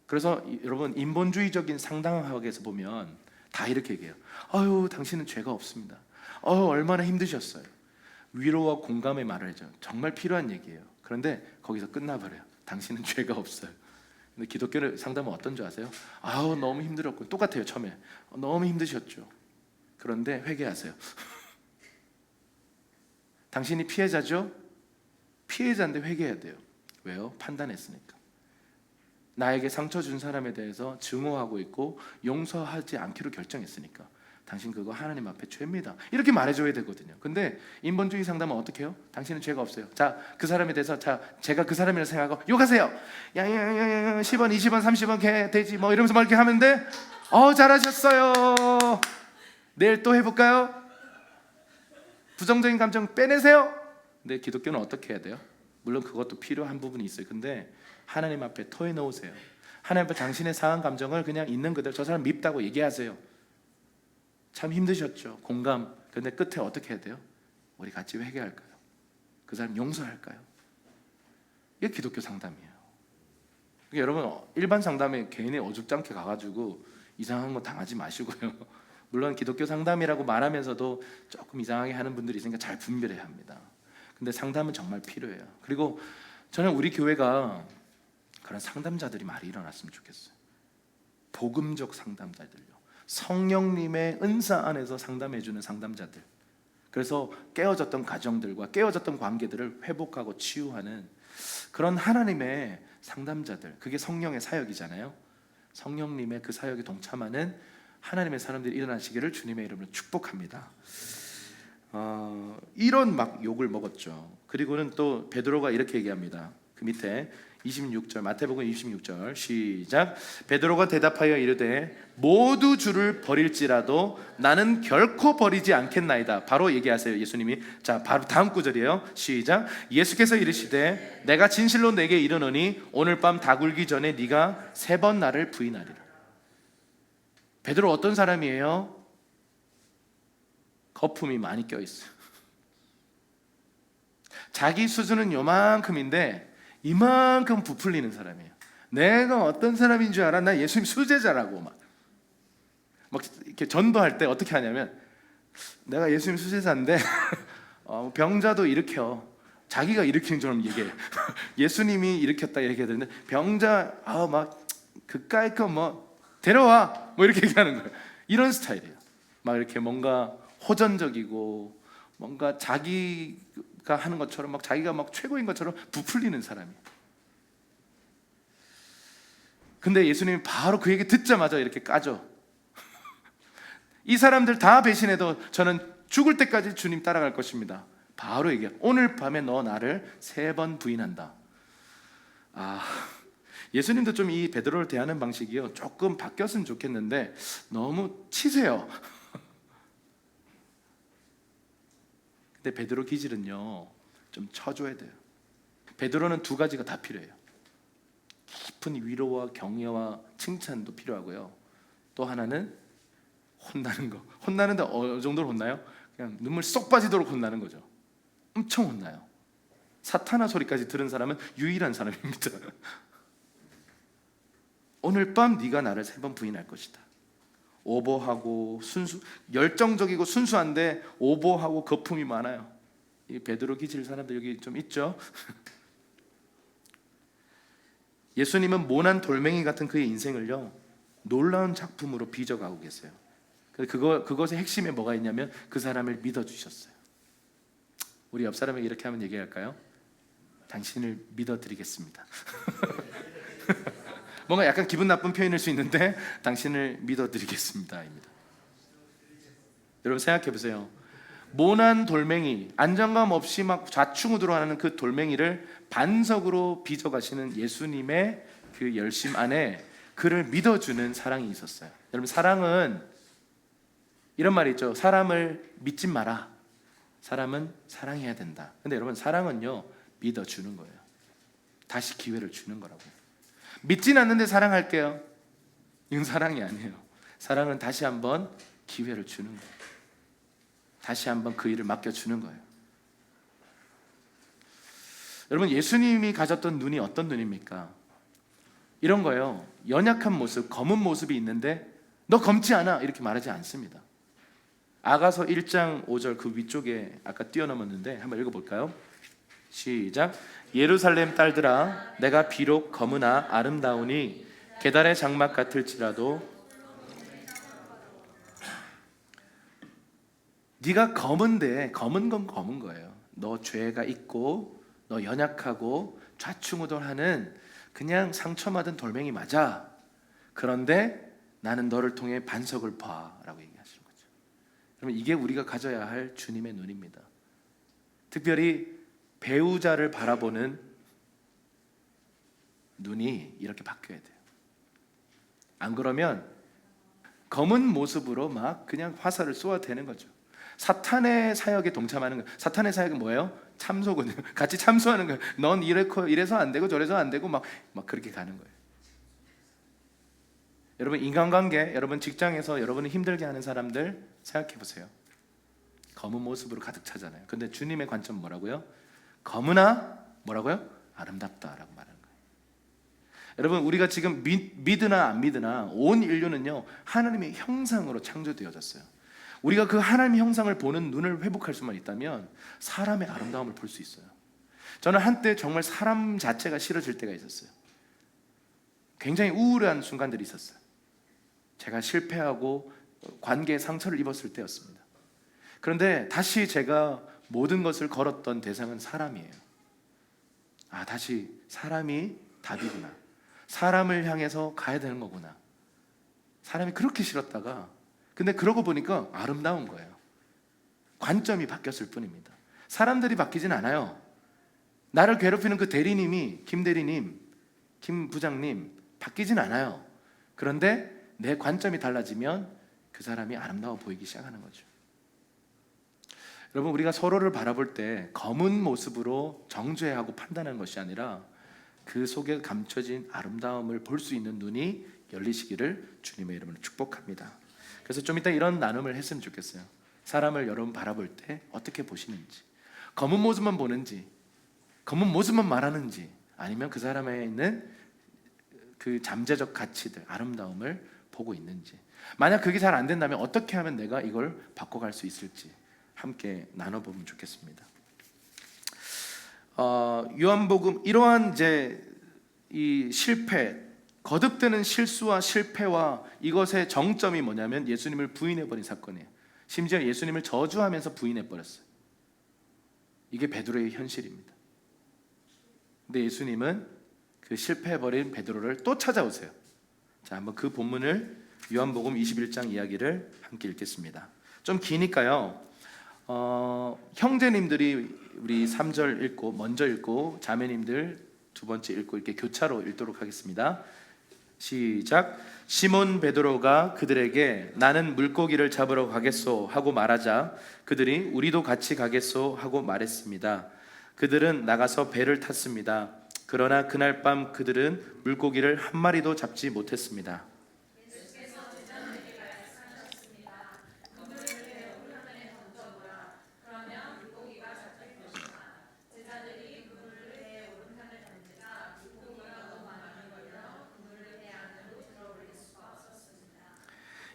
그래서 여러분, 인본주의적인 상당학에서 보면 다 이렇게 얘기해요. 아유 당신은 죄가 없습니다. 얼마나 힘드셨어요. 위로와 공감의 말을 해줘. 정말 필요한 얘기예요. 그런데 거기서 끝나버려요. 당신은 죄가 없어요. 근데 기독교를 상담은 어떤 줄 아세요? 아우 너무 힘들었고, 똑같아요. 처음에 너무 힘드셨죠. 그런데 회개하세요. 당신이 피해자죠? 피해자인데 회개해야 돼요. 왜요? 판단했으니까. 나에게 상처 준 사람에 대해서 증오하고 있고 용서하지 않기로 결정했으니까. 당신 그거 하나님 앞에 죄입니다. 이렇게 말해줘야 되거든요. 근데 인본주의 상담은 어떻게 해요? 당신은 죄가 없어요. 자, 그 사람에 대해서 제가 그 사람이라고 생각하고 욕하세요. 야야야야 10원, 20원, 30원 개 돼지 뭐 이러면서 막 이렇게 하면 돼. 잘하셨어요. 내일 또 해볼까요? 부정적인 감정 빼내세요. 근데 기독교는 어떻게 해야 돼요? 물론 그것도 필요한 부분이 있어요. 근데 하나님 앞에 토해놓으세요. 하나님 앞에 당신의 상한 감정을 그냥 있는 그대로 저 사람 밉다고 얘기하세요. 참 힘드셨죠. 공감. 근데 끝에 어떻게 해야 돼요? 우리 같이 회개할까요? 그 사람 용서할까요? 이게 기독교 상담이에요. 그러니까 여러분 일반 상담에 괜히 어줍잖게 가가지고 이상한 거 당하지 마시고요. 물론 기독교 상담이라고 말하면서도 조금 이상하게 하는 분들이 있으니까 잘 분별해야 합니다. 근데 상담은 정말 필요해요. 그리고 저는 우리 교회가 그런 상담자들이 많이 일어났으면 좋겠어요. 복음적 상담자들요. 성령님의 은사 안에서 상담해주는 상담자들. 그래서 깨어졌던 가정들과 깨어졌던 관계들을 회복하고 치유하는 그런 하나님의 상담자들. 그게 성령의 사역이잖아요. 성령님의 그 사역에 동참하는 하나님의 사람들이 일어나시기를 주님의 이름으로 축복합니다. 이런 막 욕을 먹었죠. 그리고는 또 베드로가 이렇게 얘기합니다. 그 밑에 26절 마태복음 26절 시작. 베드로가 대답하여 이르되 모두 주를 버릴지라도 나는 결코 버리지 않겠나이다. 바로 얘기하세요 예수님이. 자 바로 다음 구절이에요. 시작. 예수께서 이르시되 내가 진실로 내게 이르노니 오늘 밤 다굴기 전에 네가 3번 나를 부인하리라. 베드로 어떤 사람이에요? 거품이 많이 껴있어요. 자기 수준은 요만큼인데 이만큼 부풀리는 사람이에요. 내가 어떤 사람인 줄 알아? 나 예수님 수제자라고 막 이렇게 전도할 때 어떻게 하냐면 내가 예수님 수제자인데 병자도 일으켜. 자기가 일으키는 것처럼 얘기해. 예수님이 일으켰다 이렇게 되는데 병자 막 그까이 거 뭐 데려와 뭐 이렇게 얘기하는 거예요. 이런 스타일이에요. 막 이렇게 뭔가 호전적이고 뭔가 자기가 하는 것처럼 막 자기가 막 최고인 것처럼 부풀리는 사람이에요. 근데 예수님이 바로 그 얘기 듣자마자 이렇게 까죠. 이 사람들 다 배신해도 저는 죽을 때까지 주님 따라갈 것입니다. 바로 얘기해요. 오늘 밤에 너 나를 3번 부인한다. 예수님도 좀 이 베드로를 대하는 방식이요 조금 바뀌었으면 좋겠는데 너무 치세요. 근데 베드로 기질은요 좀 쳐줘야 돼요. 베드로는 2가지가 다 필요해요. 깊은 위로와 격려와 칭찬도 필요하고요. 또 하나는 혼나는 거. 혼나는데 어느 정도로 혼나요? 그냥 눈물 쏙 빠지도록 혼나는 거죠. 엄청 혼나요. 사탄아 소리까지 들은 사람은 유일한 사람입니다. 오늘 밤 네가 나를 3번 부인할 것이다. 오버하고 열정적이고 순수한데 오버하고 거품이 많아요. 이 베드로 기질 사람들 여기 좀 있죠. 예수님은 모난 돌멩이 같은 그의 인생을요 놀라운 작품으로 빚어가고 계세요. 그것의 핵심에 뭐가 있냐면 그 사람을 믿어주셨어요. 우리 옆 사람에게 이렇게 하면 얘기할까요? 당신을 믿어드리겠습니다. 뭔가 약간 기분 나쁜 표현일 수 있는데 당신을 믿어드리겠습니다 입니다. 여러분 생각해 보세요. 모난 돌멩이, 안정감 없이 막 좌충우돌 하는 그 돌멩이를 반석으로 빚어가시는 예수님의 그 열심 안에 그를 믿어주는 사랑이 있었어요. 여러분 사랑은 이런 말이 있죠. 사람을 믿지 마라. 사람은 사랑해야 된다. 근데 여러분 사랑은요 믿어주는 거예요. 다시 기회를 주는 거라고. 믿진 않는데 사랑할게요. 이건 사랑이 아니에요. 사랑은 다시 한번 기회를 주는 거예요. 다시 한번 그 일을 맡겨주는 거예요. 여러분 예수님이 가졌던 눈이 어떤 눈입니까? 이런 거예요. 연약한 모습, 검은 모습이 있는데 너 검지 않아 이렇게 말하지 않습니다. 아가서 1장 5절 그 위쪽에 아까 뛰어넘었는데 한번 읽어볼까요? 시작. 예루살렘 딸들아 내가 비록 검으나 아름다우니 계달의 장막 같을지라도 네가 검은데 검은 건 검은 거예요. 너 죄가 있고 너 연약하고 좌충우돌하는 그냥 상처받은 돌멩이 맞아. 그런데 나는 너를 통해 반석을 봐라고 얘기하시는 거죠. 그러면 이게 우리가 가져야 할 주님의 눈입니다. 특별히 배우자를 바라보는 눈이 이렇게 바뀌어야 돼요. 안 그러면 검은 모습으로 막 그냥 화살을 쏘아대는 거죠. 사탄의 사역에 동참하는 거예요. 사탄의 사역은 뭐예요? 참소군요. 같이 참소하는 거예요. 넌 이래서 안 되고 저래서 안 되고 막 그렇게 가는 거예요. 여러분, 인간관계, 여러분 직장에서 여러분을 힘들게 하는 사람들 생각해 보세요. 검은 모습으로 가득 차잖아요. 근데 주님의 관점 뭐라고요? 검으나 뭐라고요? 아름답다라고 말하는 거예요. 여러분, 우리가 지금 믿으나 안 믿으나 온 인류는요 하나님의 형상으로 창조되어졌어요. 우리가 그 하나님의 형상을 보는 눈을 회복할 수만 있다면 사람의 아름다움을 볼 수 있어요. 저는 한때 정말 사람 자체가 싫어질 때가 있었어요. 굉장히 우울한 순간들이 있었어요. 제가 실패하고 관계에 상처를 입었을 때였습니다. 그런데 다시 제가 모든 것을 걸었던 대상은 사람이에요. 다시 사람이 답이구나. 사람을 향해서 가야 되는 거구나. 사람이 그렇게 싫었다가 근데 그러고 보니까 아름다운 거예요. 관점이 바뀌었을 뿐입니다. 사람들이 바뀌진 않아요. 나를 괴롭히는 그 대리님이, 김 대리님, 김 부장님 바뀌진 않아요. 그런데 내 관점이 달라지면 그 사람이 아름다워 보이기 시작하는 거죠. 여러분, 우리가 서로를 바라볼 때 검은 모습으로 정죄하고 판단하는 것이 아니라 그 속에 감춰진 아름다움을 볼 수 있는 눈이 열리시기를 주님의 이름으로 축복합니다. 그래서 좀 이따 이런 나눔을 했으면 좋겠어요. 사람을 여러분 바라볼 때 어떻게 보시는지, 검은 모습만 보는지, 검은 모습만 말하는지, 아니면 그 사람에 있는 그 잠재적 가치들, 아름다움을 보고 있는지. 만약 그게 잘 안 된다면 어떻게 하면 내가 이걸 바꿔갈 수 있을지 함께 나눠보면 좋겠습니다. 요한복음 이러한 이제 이 실패, 거듭되는 실수와 실패와 이것의 정점이 뭐냐면 예수님을 부인해버린 사건이에요. 심지어 예수님을 저주하면서 부인해버렸어요. 이게 베드로의 현실입니다. 근데 예수님은 그 실패해버린 베드로를 또 찾아오세요. 자, 한번 그 본문을 요한복음 21장 이야기를 함께 읽겠습니다. 좀 기니까요. 형제님들이 우리 3절 읽고 먼저 읽고 자매님들 두 번째 읽고 이렇게 교차로 읽도록 하겠습니다. 시작. 시몬 베드로가 그들에게 나는 물고기를 잡으러 가겠소 하고 말하자 그들이 우리도 같이 가겠소 하고 말했습니다. 그들은 나가서 배를 탔습니다. 그러나 그날 밤 그들은 물고기를 한 마리도 잡지 못했습니다.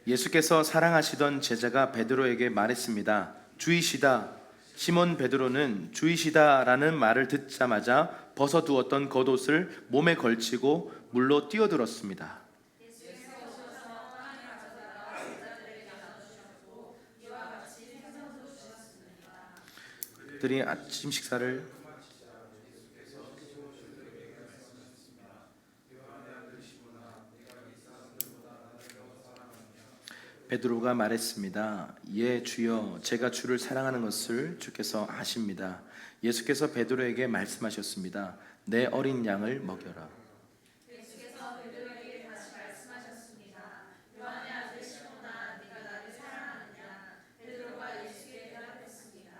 예수께서 사랑하시던 제자가 베드로에게 말했습니다. 주이시다. 시몬 베드로는 주이시다라는 말을 듣자마자 벗어두었던 겉옷을 몸에 걸치고 물로 뛰어들었습니다. 그들이 아침 식사를 베드로가 말했습니다. 예, 주여, 제가 주를 사랑하는 것을 주께서 아십니다. 예수께서 베드로에게 말씀하셨습니다. 내 어린 양을 먹여라. 예수께서 베드로에게 다시 말씀하셨습니다. 요한의 아들 시몬아, 네가 나를 사랑하느냐? 베드로가 예수께 대답했습니다.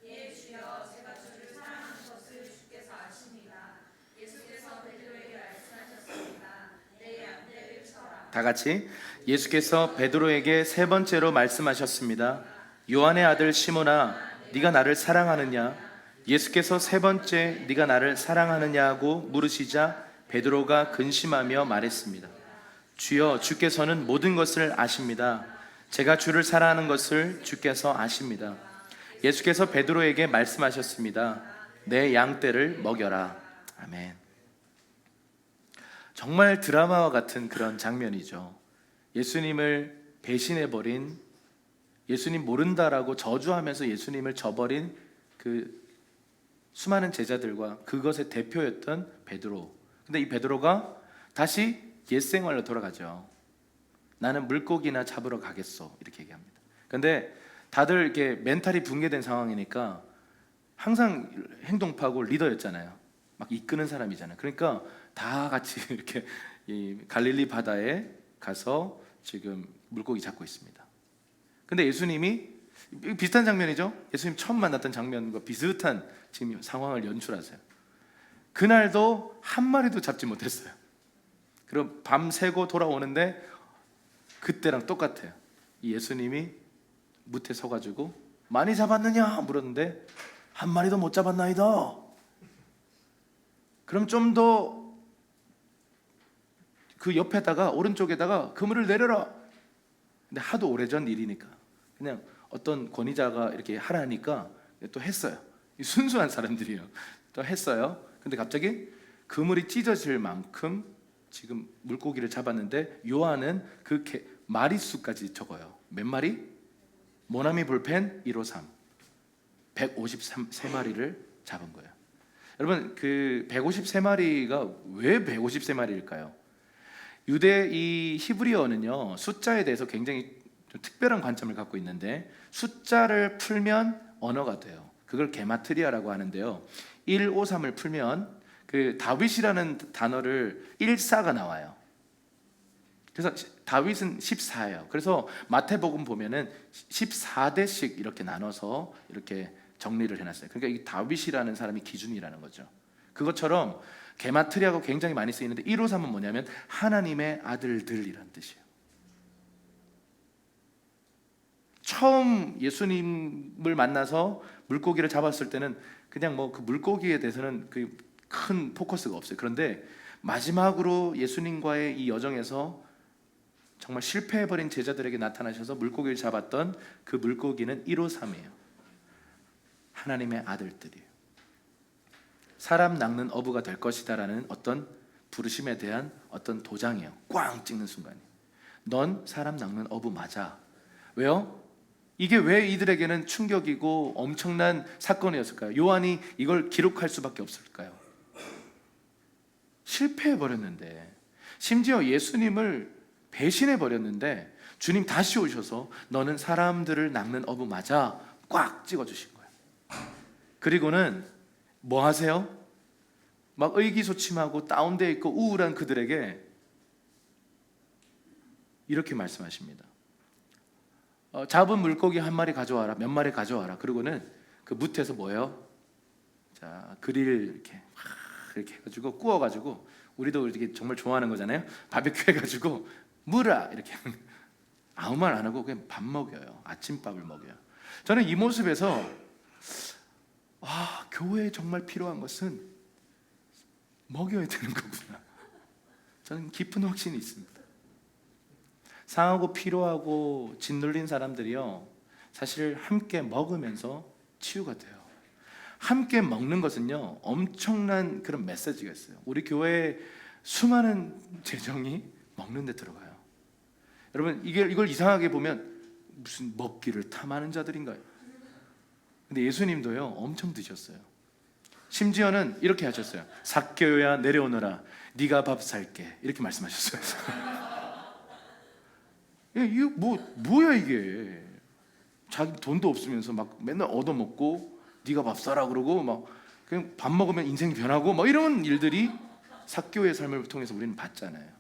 예, 주여, 제가 주를 사랑하는 것을 주께서 아십니다. 예수께서 베드로에게 말씀하셨습니다. 내 양떼를 쳐라. 다 같이. 예수께서 베드로에게 세 번째로 말씀하셨습니다. 요한의 아들 시몬아, 네가 나를 사랑하느냐? 예수께서 세 번째 네가 나를 사랑하느냐고 물으시자 베드로가 근심하며 말했습니다. 주여, 주께서는 모든 것을 아십니다. 제가 주를 사랑하는 것을 주께서 아십니다. 예수께서 베드로에게 말씀하셨습니다. 내 양떼를 먹여라. 아멘. 정말 드라마와 같은 그런 장면이죠. 예수님을 배신해버린, 예수님 모른다라고 저주하면서 예수님을 저버린 그 수많은 제자들과 그것의 대표였던 베드로. 근데 이 베드로가 다시 옛 생활로 돌아가죠. 나는 물고기나 잡으러 가겠어, 이렇게 얘기합니다. 근데 다들 이렇게 멘탈이 붕괴된 상황이니까 항상 행동파고 리더였잖아요. 막 이끄는 사람이잖아요. 그러니까 다 같이 이렇게 이 갈릴리 바다에 가서 지금 물고기 잡고 있습니다. 근데 예수님이, 비슷한 장면이죠. 예수님 처음 만났던 장면과 비슷한 지금 상황을 연출하세요. 그날도 한 마리도 잡지 못했어요. 그럼 밤새고 돌아오는데 그때랑 똑같아요. 이 예수님이 무태 서가지고 많이 잡았느냐 물었는데 한 마리도 못 잡았나이다. 그럼 좀 더 그 옆에다가 오른쪽에다가 그물을 내려라. 근데 하도 오래전 일이니까 그냥 어떤 권위자가 이렇게 하라니까 또 했어요. 순수한 사람들이에요. 또 했어요. 근데 갑자기 그물이 찢어질 만큼 지금 물고기를 잡았는데 요한은 그 마리수까지 적어요. 몇 마리? 모나미 볼펜 153 153마리를 잡은 거예요. 여러분, 그 153마리가 왜 153마리일까요? 유대 이 히브리어는요, 숫자에 대해서 굉장히 좀 특별한 관점을 갖고 있는데 숫자를 풀면 언어가 돼요. 그걸 게마트리아라고 하는데요. 153을 풀면 그 다윗이라는 단어를 14가 나와요. 그래서 다윗은 14예요. 그래서 마태복음 보면은 14대씩 이렇게 나눠서 이렇게 정리를 해놨어요. 그러니까 이 다윗이라는 사람이 기준이라는 거죠. 그것처럼 게마트리아가 굉장히 많이 쓰이는데 153은 뭐냐면 하나님의 아들들이라는 뜻이에요. 처음 예수님을 만나서 물고기를 잡았을 때는 그냥 뭐 그 물고기에 대해서는 그 큰 포커스가 없어요. 그런데 마지막으로 예수님과의 이 여정에서 정말 실패해버린 제자들에게 나타나셔서 물고기를 잡았던 그 물고기는 153이에요. 하나님의 아들들이에요. 사람 낚는 어부가 될 것이다라는 어떤 부르심에 대한 어떤 도장이에요. 꽝 찍는 순간이. 넌 사람 낚는 어부 맞아. 왜요? 이게 왜 이들에게는 충격이고 엄청난 사건이었을까요? 요한이 이걸 기록할 수밖에 없을까요? 실패해버렸는데, 심지어 예수님을 배신해버렸는데 주님 다시 오셔서 너는 사람들을 낚는 어부 맞아, 꽉 찍어주신 거예요. 그리고는 뭐 하세요? 막 의기소침하고 다운되어 있고 우울한 그들에게 이렇게 말씀하십니다. 잡은 물고기 한 마리 가져와라, 몇 마리 가져와라. 그리고는 그 무태에서 뭐예요? 자, 그릴 이렇게 해가지고 구워가지고, 우리도 이렇게 정말 좋아하는 거잖아요. 바베큐 해가지고 물아 이렇게 아무 말 안 하고 그냥 밥 먹여요. 아침밥을 먹여요. 저는 이 모습에서 교회에 정말 필요한 것은 먹여야 되는 거구나. 저는 깊은 확신이 있습니다. 상하고 피로하고 짓눌린 사람들이요, 사실 함께 먹으면서 치유가 돼요. 함께 먹는 것은요, 엄청난 그런 메시지가 있어요. 우리 교회에 수많은 재정이 먹는 데 들어가요. 여러분, 이걸 이상하게 보면 무슨 먹기를 탐하는 자들인가요? 근데 예수님도요, 엄청 드셨어요. 심지어는 이렇게 하셨어요. 삭개오야 내려오너라, 네가 밥 살게, 이렇게 말씀하셨어요. 이거 뭐야 이게? 자기 돈도 없으면서 막 맨날 얻어먹고 네가 밥 사라 그러고 막 그냥 밥 먹으면 인생이 변하고 막 이런 일들이 삭개오의 삶을 통해서 우리는 봤잖아요.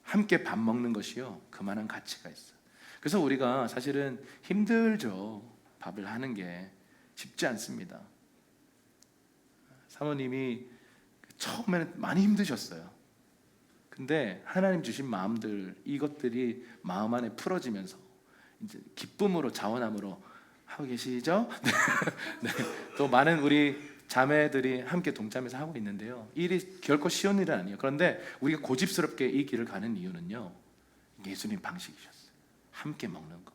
함께 밥 먹는 것이요, 그만한 가치가 있어요. 그래서 우리가 사실은 힘들죠. 밥을 하는 게 쉽지 않습니다. 사모님이 처음에는 많이 힘드셨어요. 근데 하나님 주신 마음들, 이것들이 마음 안에 풀어지면서 이제 기쁨으로, 자원함으로 하고 계시죠? 네. 또 많은 우리 자매들이 함께 동참해서 하고 있는데요, 일이 결코 쉬운 일은 아니에요. 그런데 우리가 고집스럽게 이 길을 가는 이유는요, 예수님 방식이셨어요. 함께 먹는 거,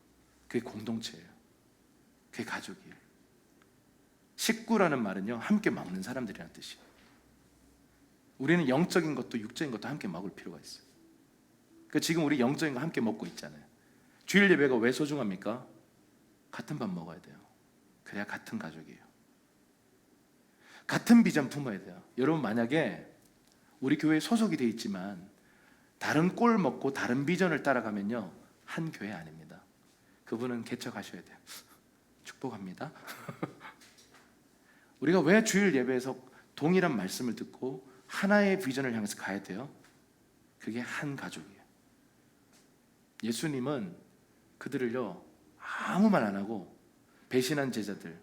그게 공동체예요. 그게 가족이에요. 식구라는 말은요, 함께 먹는 사람들이라는 뜻이에요. 우리는 영적인 것도 육적인 것도 함께 먹을 필요가 있어요. 그러니까 지금 우리 영적인 거 함께 먹고 있잖아요. 주일 예배가 왜 소중합니까? 같은 밥 먹어야 돼요. 그래야 같은 가족이에요. 같은 비전 품어야 돼요. 여러분 만약에 우리 교회에 소속이 돼 있지만 다른 꼴 먹고 다른 비전을 따라가면요, 한 교회 아닙니다. 그분은 개척하셔야 돼요. 축복합니다. 우리가 왜 주일 예배에서 동일한 말씀을 듣고 하나의 비전을 향해서 가야 돼요? 그게 한 가족이에요. 예수님은 그들을요, 아무 말 안 하고 배신한 제자들,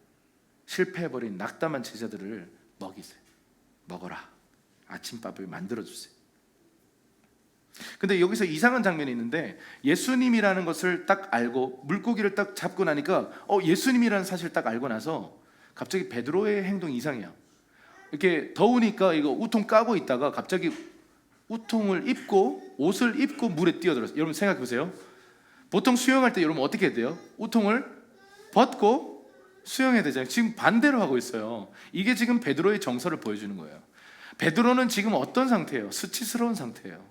실패해버린 낙담한 제자들을 먹이세요. 먹어라. 아침밥을 만들어주세요. 근데 여기서 이상한 장면이 있는데, 예수님이라는 것을 딱 알고 물고기를 딱 잡고 나니까 예수님이라는 사실을 딱 알고 나서 갑자기 베드로의 행동이 이상해요. 이렇게 더우니까 이거 우통 까고 있다가 갑자기 우통을 입고 옷을 입고 물에 뛰어들었어요. 여러분 생각해 보세요. 보통 수영할 때 여러분 어떻게 해야 돼요? 우통을 벗고 수영해야 되잖아요. 지금 반대로 하고 있어요. 이게 지금 베드로의 정서를 보여주는 거예요. 베드로는 지금 어떤 상태예요? 수치스러운 상태예요.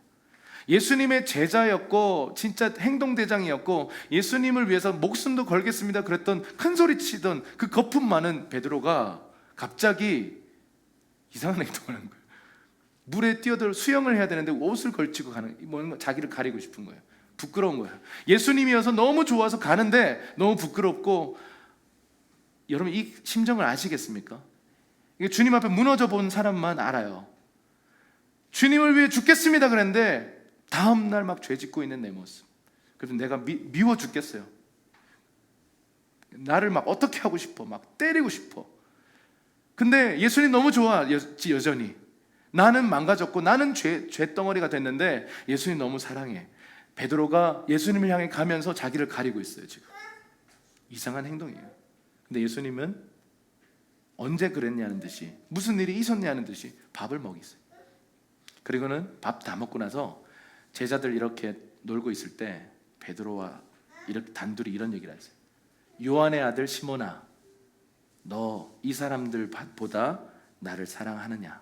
예수님의 제자였고 진짜 행동대장이었고 예수님을 위해서 목숨도 걸겠습니다 그랬던 큰소리 치던 그 거품 많은 베드로가 갑자기 이상한 행동을 하는 거예요. 물에 뛰어들 수영을 해야 되는데 옷을 걸치고 가는, 뭔가 자기를 가리고 싶은 거예요. 부끄러운 거예요. 예수님이어서 너무 좋아서 가는데 너무 부끄럽고. 여러분 이 심정을 아시겠습니까? 이게 주님 앞에 무너져 본 사람만 알아요. 주님을 위해 죽겠습니다 그랬는데 다음날 막 죄 짓고 있는 내 모습. 그래서 내가 미워 죽겠어요. 나를 막 어떻게 하고 싶어, 막 때리고 싶어. 근데 예수님 너무 좋아, 여전히. 나는 망가졌고 나는 죄덩어리가 됐는데 예수님 너무 사랑해. 베드로가 예수님을 향해 가면서 자기를 가리고 있어요. 지금 이상한 행동이에요. 근데 예수님은 언제 그랬냐는 듯이, 무슨 일이 있었냐는 듯이 밥을 먹이세요. 그리고는 밥 다 먹고 나서 제자들 이렇게 놀고 있을 때 베드로와 이렇게 단둘이 이런 얘기를 하세요. 요한의 아들 시몬아, 너 이 사람들보다 나를 사랑하느냐?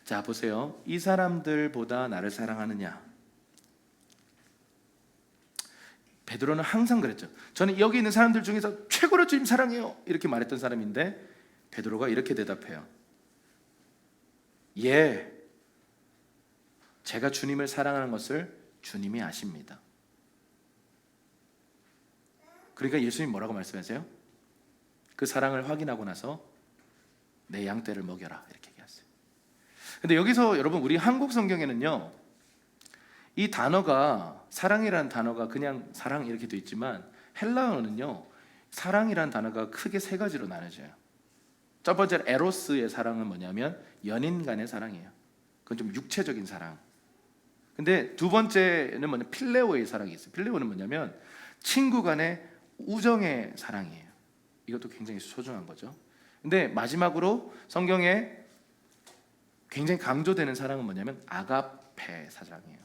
자 보세요. 이 사람들보다 나를 사랑하느냐? 베드로는 항상 그랬죠. 저는 여기 있는 사람들 중에서 최고로 주님 사랑해요 이렇게 말했던 사람인데, 베드로가 이렇게 대답해요. 예, 제가 주님을 사랑하는 것을 주님이 아십니다. 그러니까 예수님 뭐라고 말씀하세요? 그 사랑을 확인하고 나서 내 양떼를 먹여라 이렇게 얘기하세요. 근데 여기서 여러분 우리 한국 성경에는요, 이 단어가, 사랑이라는 단어가 그냥 사랑 이렇게 돼 있지만 헬라어는요, 사랑이라는 단어가 크게 세 가지로 나눠져요. 첫 번째 에로스의 사랑은 뭐냐면 연인 간의 사랑이에요. 그건 좀 육체적인 사랑. 근데 두 번째는 뭐냐, 필레오의 사랑이 있어요. 필레오는 뭐냐면 친구 간의 우정의 사랑이에요. 이것도 굉장히 소중한 거죠. 근데 마지막으로 성경에 굉장히 강조되는 사랑은 뭐냐면 아가페 사랑이에요.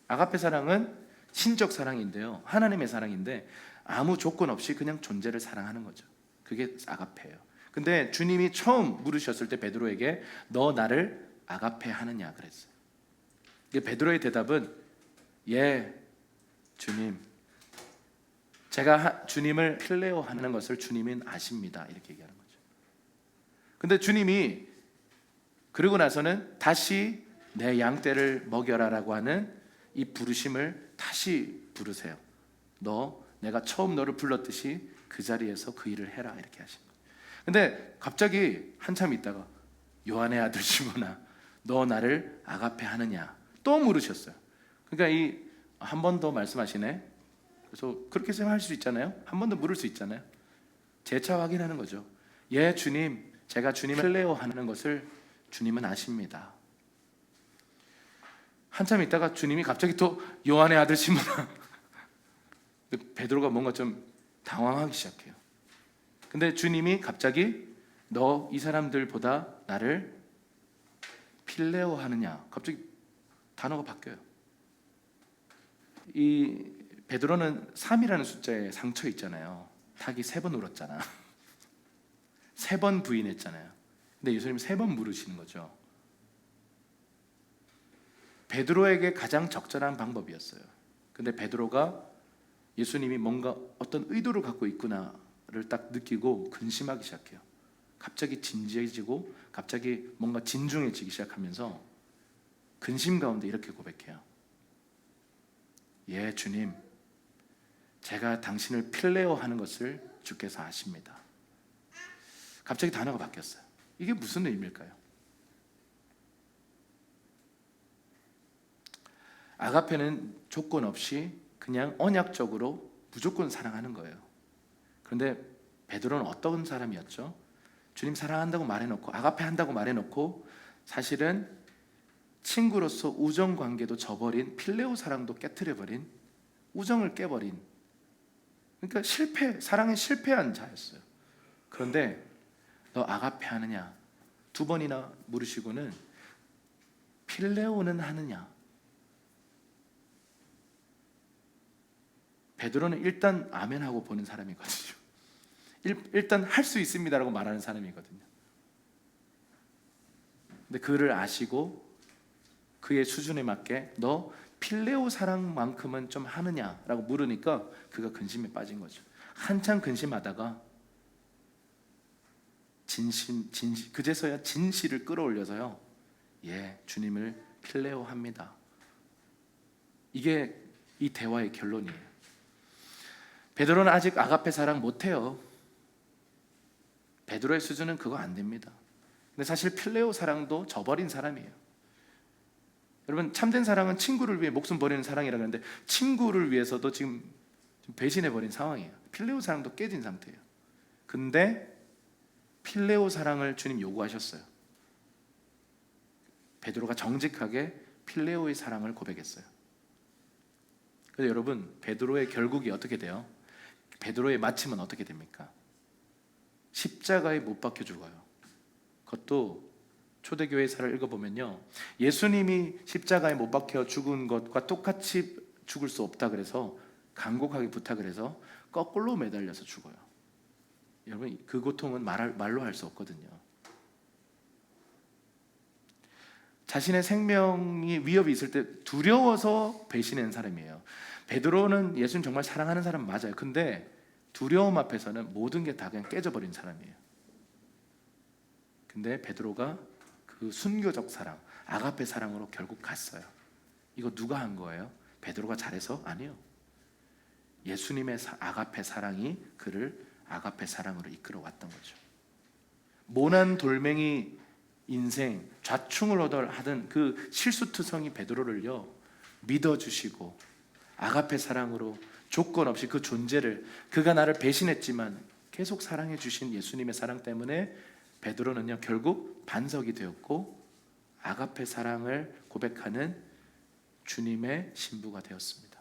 아가페 사랑은 신적 사랑인데요, 하나님의 사랑인데 아무 조건 없이 그냥 존재를 사랑하는 거죠. 그게 아가페예요. 근데 주님이 처음 물으셨을 때 베드로에게 너 나를 아가페 하느냐 그랬어요. 베드로의 대답은 예, 주님, 제가 주님을 필레오 하는 것을 주님은 아십니다 이렇게 얘기하는 거죠. 근데 주님이 그러고 나서는 다시 내 양떼를 먹여라라고 하는 이 부르심을 다시 부르세요. 내가 처음 너를 불렀듯이 그 자리에서 그 일을 해라 이렇게 하신 거예요. 근데 갑자기 한참 있다가 요한의 아들 시몬아, 너 나를 아가페 하느냐 또 물으셨어요. 그러니까 이 한 번 더 말씀하시네. 그래서 그렇게 생각할 수 있잖아요. 한 번 더 물을 수 있잖아요. 재차 확인하는 거죠. 예, 주님, 제가 주님을 필레오 하는 것을 주님은 아십니다. 한참 있다가 주님이 갑자기 또 요한의 아들 시몬아. 베드로가 뭔가 좀 당황하기 시작해요. 근데 주님이 갑자기 너 이 사람들보다 나를 필레오 하느냐, 갑자기 단어가 바뀌어요. 이 베드로는 3이라는 숫자에 상처 있잖아요. 닭이 3번 울었잖아. 3번 부인했잖아요. 근데 예수님이 3번 물으시는 거죠. 베드로에게 가장 적절한 방법이었어요. 근데 베드로가 예수님이 뭔가 어떤 의도를 갖고 있구나를 딱 느끼고 근심하기 시작해요. 갑자기 진지해지고 갑자기 뭔가 진중해지기 시작하면서 근심 가운데 이렇게 고백해요. 예, 주님, 제가 당신을 필레오 하는 것을 주께서 아십니다. 갑자기 단어가 바뀌었어요. 이게 무슨 의미일까요? 아가페는 조건 없이 그냥 언약적으로 무조건 사랑하는 거예요. 그런데 베드로는 어떤 사람이었죠? 주님 사랑한다고 말해놓고 아가페 한다고 말해놓고 사실은 친구로서 우정 관계도 저버린, 필레오 사랑도 깨트려버린, 우정을 깨버린, 그러니까 사랑에 실패한 자였어요. 그런데 너 아가페 하느냐? 2번이나 물으시고는 필레오는 하느냐? 베드로는 일단 아멘하고 보는 사람이거든요. 일단 할 수 있습니다라고 말하는 사람이거든요. 근데 그를 아시고 그의 수준에 맞게 너 필레오 사랑만큼은 좀 하느냐라고 물으니까 그가 근심에 빠진 거죠. 한참 근심하다가 그제서야 진실을 끌어올려서요, 예, 주님을 필레오 합니다. 이게 이 대화의 결론이에요. 베드로는 아직 아가페 사랑 못해요. 베드로의 수준은 그거 안 됩니다. 근데 사실 필레오 사랑도 저버린 사람이에요. 여러분, 참된 사랑은 친구를 위해 목숨 버리는 사랑이라고 하는데 친구를 위해서도 지금 배신해버린 상황이에요. 필레오 사랑도 깨진 상태예요. 근데 필레오 사랑을 주님 요구하셨어요. 베드로가 정직하게 필레오의 사랑을 고백했어요. 그래서 여러분, 베드로의 결국이 어떻게 돼요? 베드로의 마침은 어떻게 됩니까? 십자가에 못 박혀 죽어요. 그것도 초대교회사를 읽어보면요, 예수님이 십자가에 못 박혀 죽은 것과 똑같이 죽을 수 없다 그래서 간곡하게 부탁을 해서 거꾸로 매달려서 죽어요. 여러분, 그 고통은 말로 할 수 없거든요. 자신의 생명이 위협이 있을 때 두려워서 배신한 사람이에요. 베드로는 예수님 정말 사랑하는 사람 맞아요. 근데 두려움 앞에서는 모든 게 다 그냥 깨져버린 사람이에요. 근데 베드로가 그 순교적 사랑, 아가페 사랑으로 결국 갔어요. 이거 누가 한 거예요? 베드로가 잘해서? 아니요. 예수님의 아가페 사랑이 그를 아가페 사랑으로 이끌어 왔던 거죠. 모난 돌멩이 인생, 좌충을 하던 그 실수투성이 베드로를요, 믿어주시고 아가페 사랑으로 조건 없이 그 존재를, 그가 나를 배신했지만 계속 사랑해 주신 예수님의 사랑 때문에 베드로는요, 결국 반석이 되었고 아가페 사랑을 고백하는 주님의 신부가 되었습니다.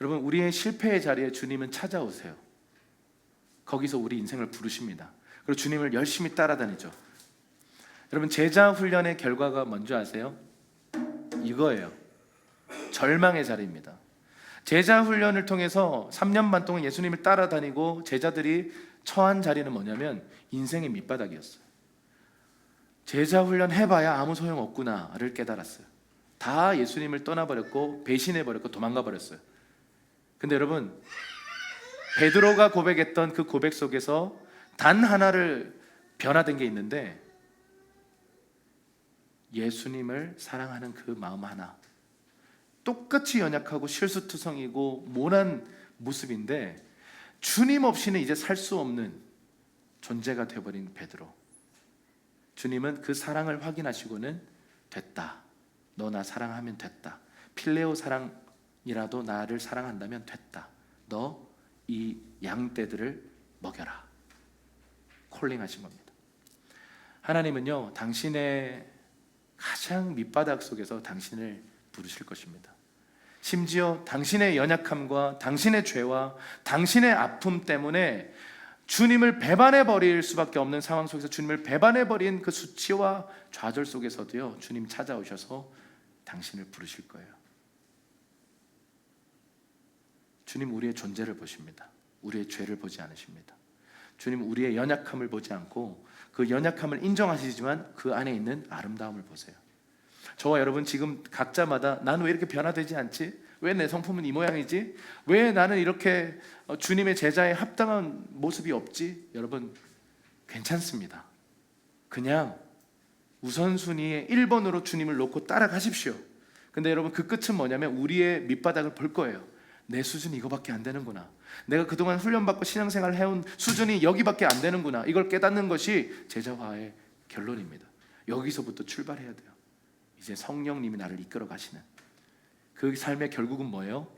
여러분, 우리의 실패의 자리에 주님은 찾아오세요. 거기서 우리 인생을 부르십니다. 그리고 주님을 열심히 따라다니죠. 여러분, 제자 훈련의 결과가 뭔지 아세요? 이거예요. 절망의 자리입니다. 제자 훈련을 통해서 3년 반 동안 예수님을 따라다니고 제자들이 처한 자리는 뭐냐면 인생의 밑바닥이었어요. 제자 훈련 해봐야 아무 소용없구나를 깨달았어요. 다 예수님을 떠나버렸고 배신해버렸고 도망가버렸어요. 근데 여러분, 베드로가 고백했던 그 고백 속에서 단 하나를 변화된 게 있는데, 예수님을 사랑하는 그 마음 하나, 똑같이 연약하고 실수투성이고 모난 모습인데 주님 없이는 이제 살 수 없는 존재가 되어버린 베드로. 주님은 그 사랑을 확인하시고는 됐다, 너 나 사랑하면 됐다, 필레오 사랑이라도 나를 사랑한다면 됐다, 너 이 양떼들을 먹여라, 콜링하신 겁니다. 하나님은요, 당신의 가장 밑바닥 속에서 당신을 부르실 것입니다. 심지어 당신의 연약함과 당신의 죄와 당신의 아픔 때문에 주님을 배반해버릴 수밖에 없는 상황 속에서 주님을 배반해버린 그 수치와 좌절 속에서도요, 주님 찾아오셔서 당신을 부르실 거예요. 주님 우리의 존재를 보십니다. 우리의 죄를 보지 않으십니다. 주님 우리의 연약함을 보지 않고 그 연약함을 인정하시지만 그 안에 있는 아름다움을 보세요. 저와 여러분 지금 각자마다 나는 왜 이렇게 변화되지 않지? 왜 내 성품은 이 모양이지? 왜 나는 이렇게 주님의 제자에 합당한 모습이 없지? 여러분, 괜찮습니다. 그냥 우선순위에 1번으로 주님을 놓고 따라가십시오. 근데 여러분, 그 끝은 뭐냐면 우리의 밑바닥을 볼 거예요. 내 수준이 이거밖에 안 되는구나. 내가 그동안 훈련받고 신앙생활을 해온 수준이 여기밖에 안 되는구나. 이걸 깨닫는 것이 제자화의 결론입니다. 여기서부터 출발해야 돼요. 이제 성령님이 나를 이끌어 가시는 그 삶의 결국은 뭐예요?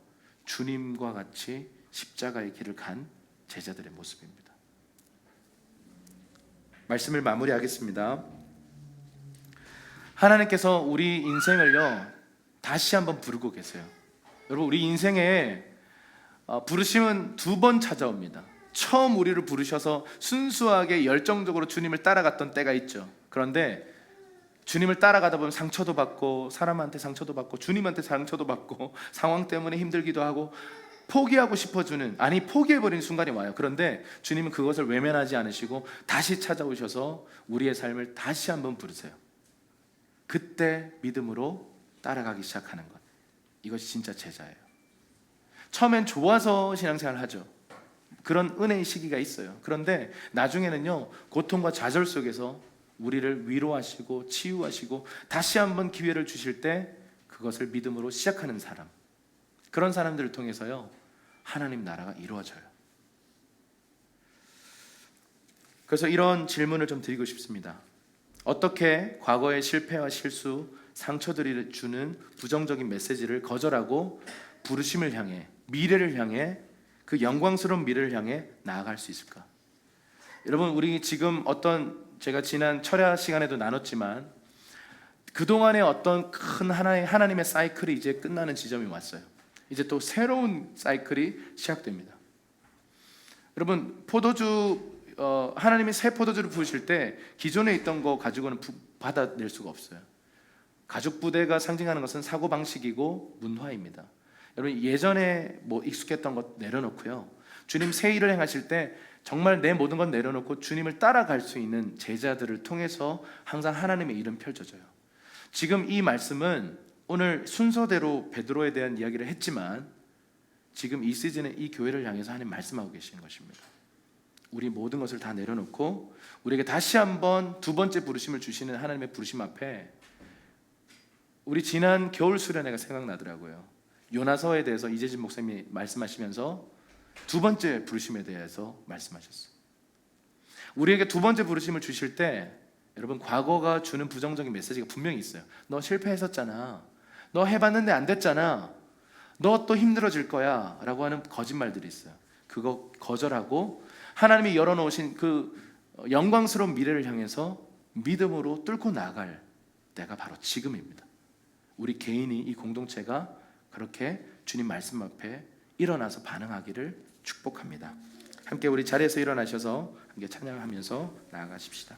주님과 같이 십자가의 길을 간 제자들의 모습입니다. 말씀을 마무리하겠습니다. 하나님께서 우리 인생을요 다시 한번 부르고 계세요. 여러분, 우리 인생에 부르심은 2번 찾아옵니다. 처음 우리를 부르셔서 순수하게 열정적으로 주님을 따라갔던 때가 있죠. 그런데 주님을 따라가다 보면 상처도 받고, 사람한테 상처도 받고, 주님한테 상처도 받고, 상황 때문에 힘들기도 하고, 포기하고 싶어지는, 아니 포기해버리는 순간이 와요. 그런데 주님은 그것을 외면하지 않으시고 다시 찾아오셔서 우리의 삶을 다시 한번 부르세요. 그때 믿음으로 따라가기 시작하는 것, 이것이 진짜 제자예요. 처음엔 좋아서 신앙생활을 하죠. 그런 은혜의 시기가 있어요. 그런데 나중에는요, 고통과 좌절 속에서 우리를 위로하시고 치유하시고 다시 한번 기회를 주실 때 그것을 믿음으로 시작하는 사람, 그런 사람들을 통해서요 하나님 나라가 이루어져요. 그래서 이런 질문을 좀 드리고 싶습니다. 어떻게 과거의 실패와 실수, 상처들이 주는 부정적인 메시지를 거절하고 부르심을 향해, 미래를 향해, 그 영광스러운 미래를 향해 나아갈 수 있을까? 여러분, 우리 지금 제가 지난 철야 시간에도 나눴지만 그동안의 어떤 큰 하나님의 사이클이 이제 끝나는 지점이 왔어요. 이제 또 새로운 사이클이 시작됩니다. 여러분, 하나님이 새 포도주를 부으실 때 기존에 있던 거 가지고는 받아낼 수가 없어요. 가죽 부대가 상징하는 것은 사고방식이고 문화입니다. 여러분, 예전에 익숙했던 것 내려놓고요, 주님 새 일을 행하실 때 정말 내 모든 건 내려놓고 주님을 따라갈 수 있는 제자들을 통해서 항상 하나님의 일은 펼쳐져요. 지금 이 말씀은 오늘 순서대로 베드로에 대한 이야기를 했지만 지금 이 시즌에 이 교회를 향해서 하나님 말씀하고 계시는 것입니다. 우리 모든 것을 다 내려놓고 우리에게 다시 한번 2번째 부르심을 주시는 하나님의 부르심 앞에, 우리 지난 겨울 수련회가 생각나더라고요. 요나서에 대해서 이재진 목사님이 말씀하시면서 2번째 부르심에 대해서 말씀하셨어요. 우리에게 2번째 부르심을 주실 때 여러분, 과거가 주는 부정적인 메시지가 분명히 있어요. 너 실패했었잖아, 너 해봤는데 안 됐잖아, 너 또 힘들어질 거야 라고 하는 거짓말들이 있어요. 그거 거절하고 하나님이 열어놓으신 그 영광스러운 미래를 향해서 믿음으로 뚫고 나갈 때가 바로 지금입니다. 우리 개인이, 이 공동체가 그렇게 주님 말씀 앞에 일어나서 반응하기를 축복합니다. 함께 우리 자리에서 일어나셔서 함께 찬양하면서 나아가십시다.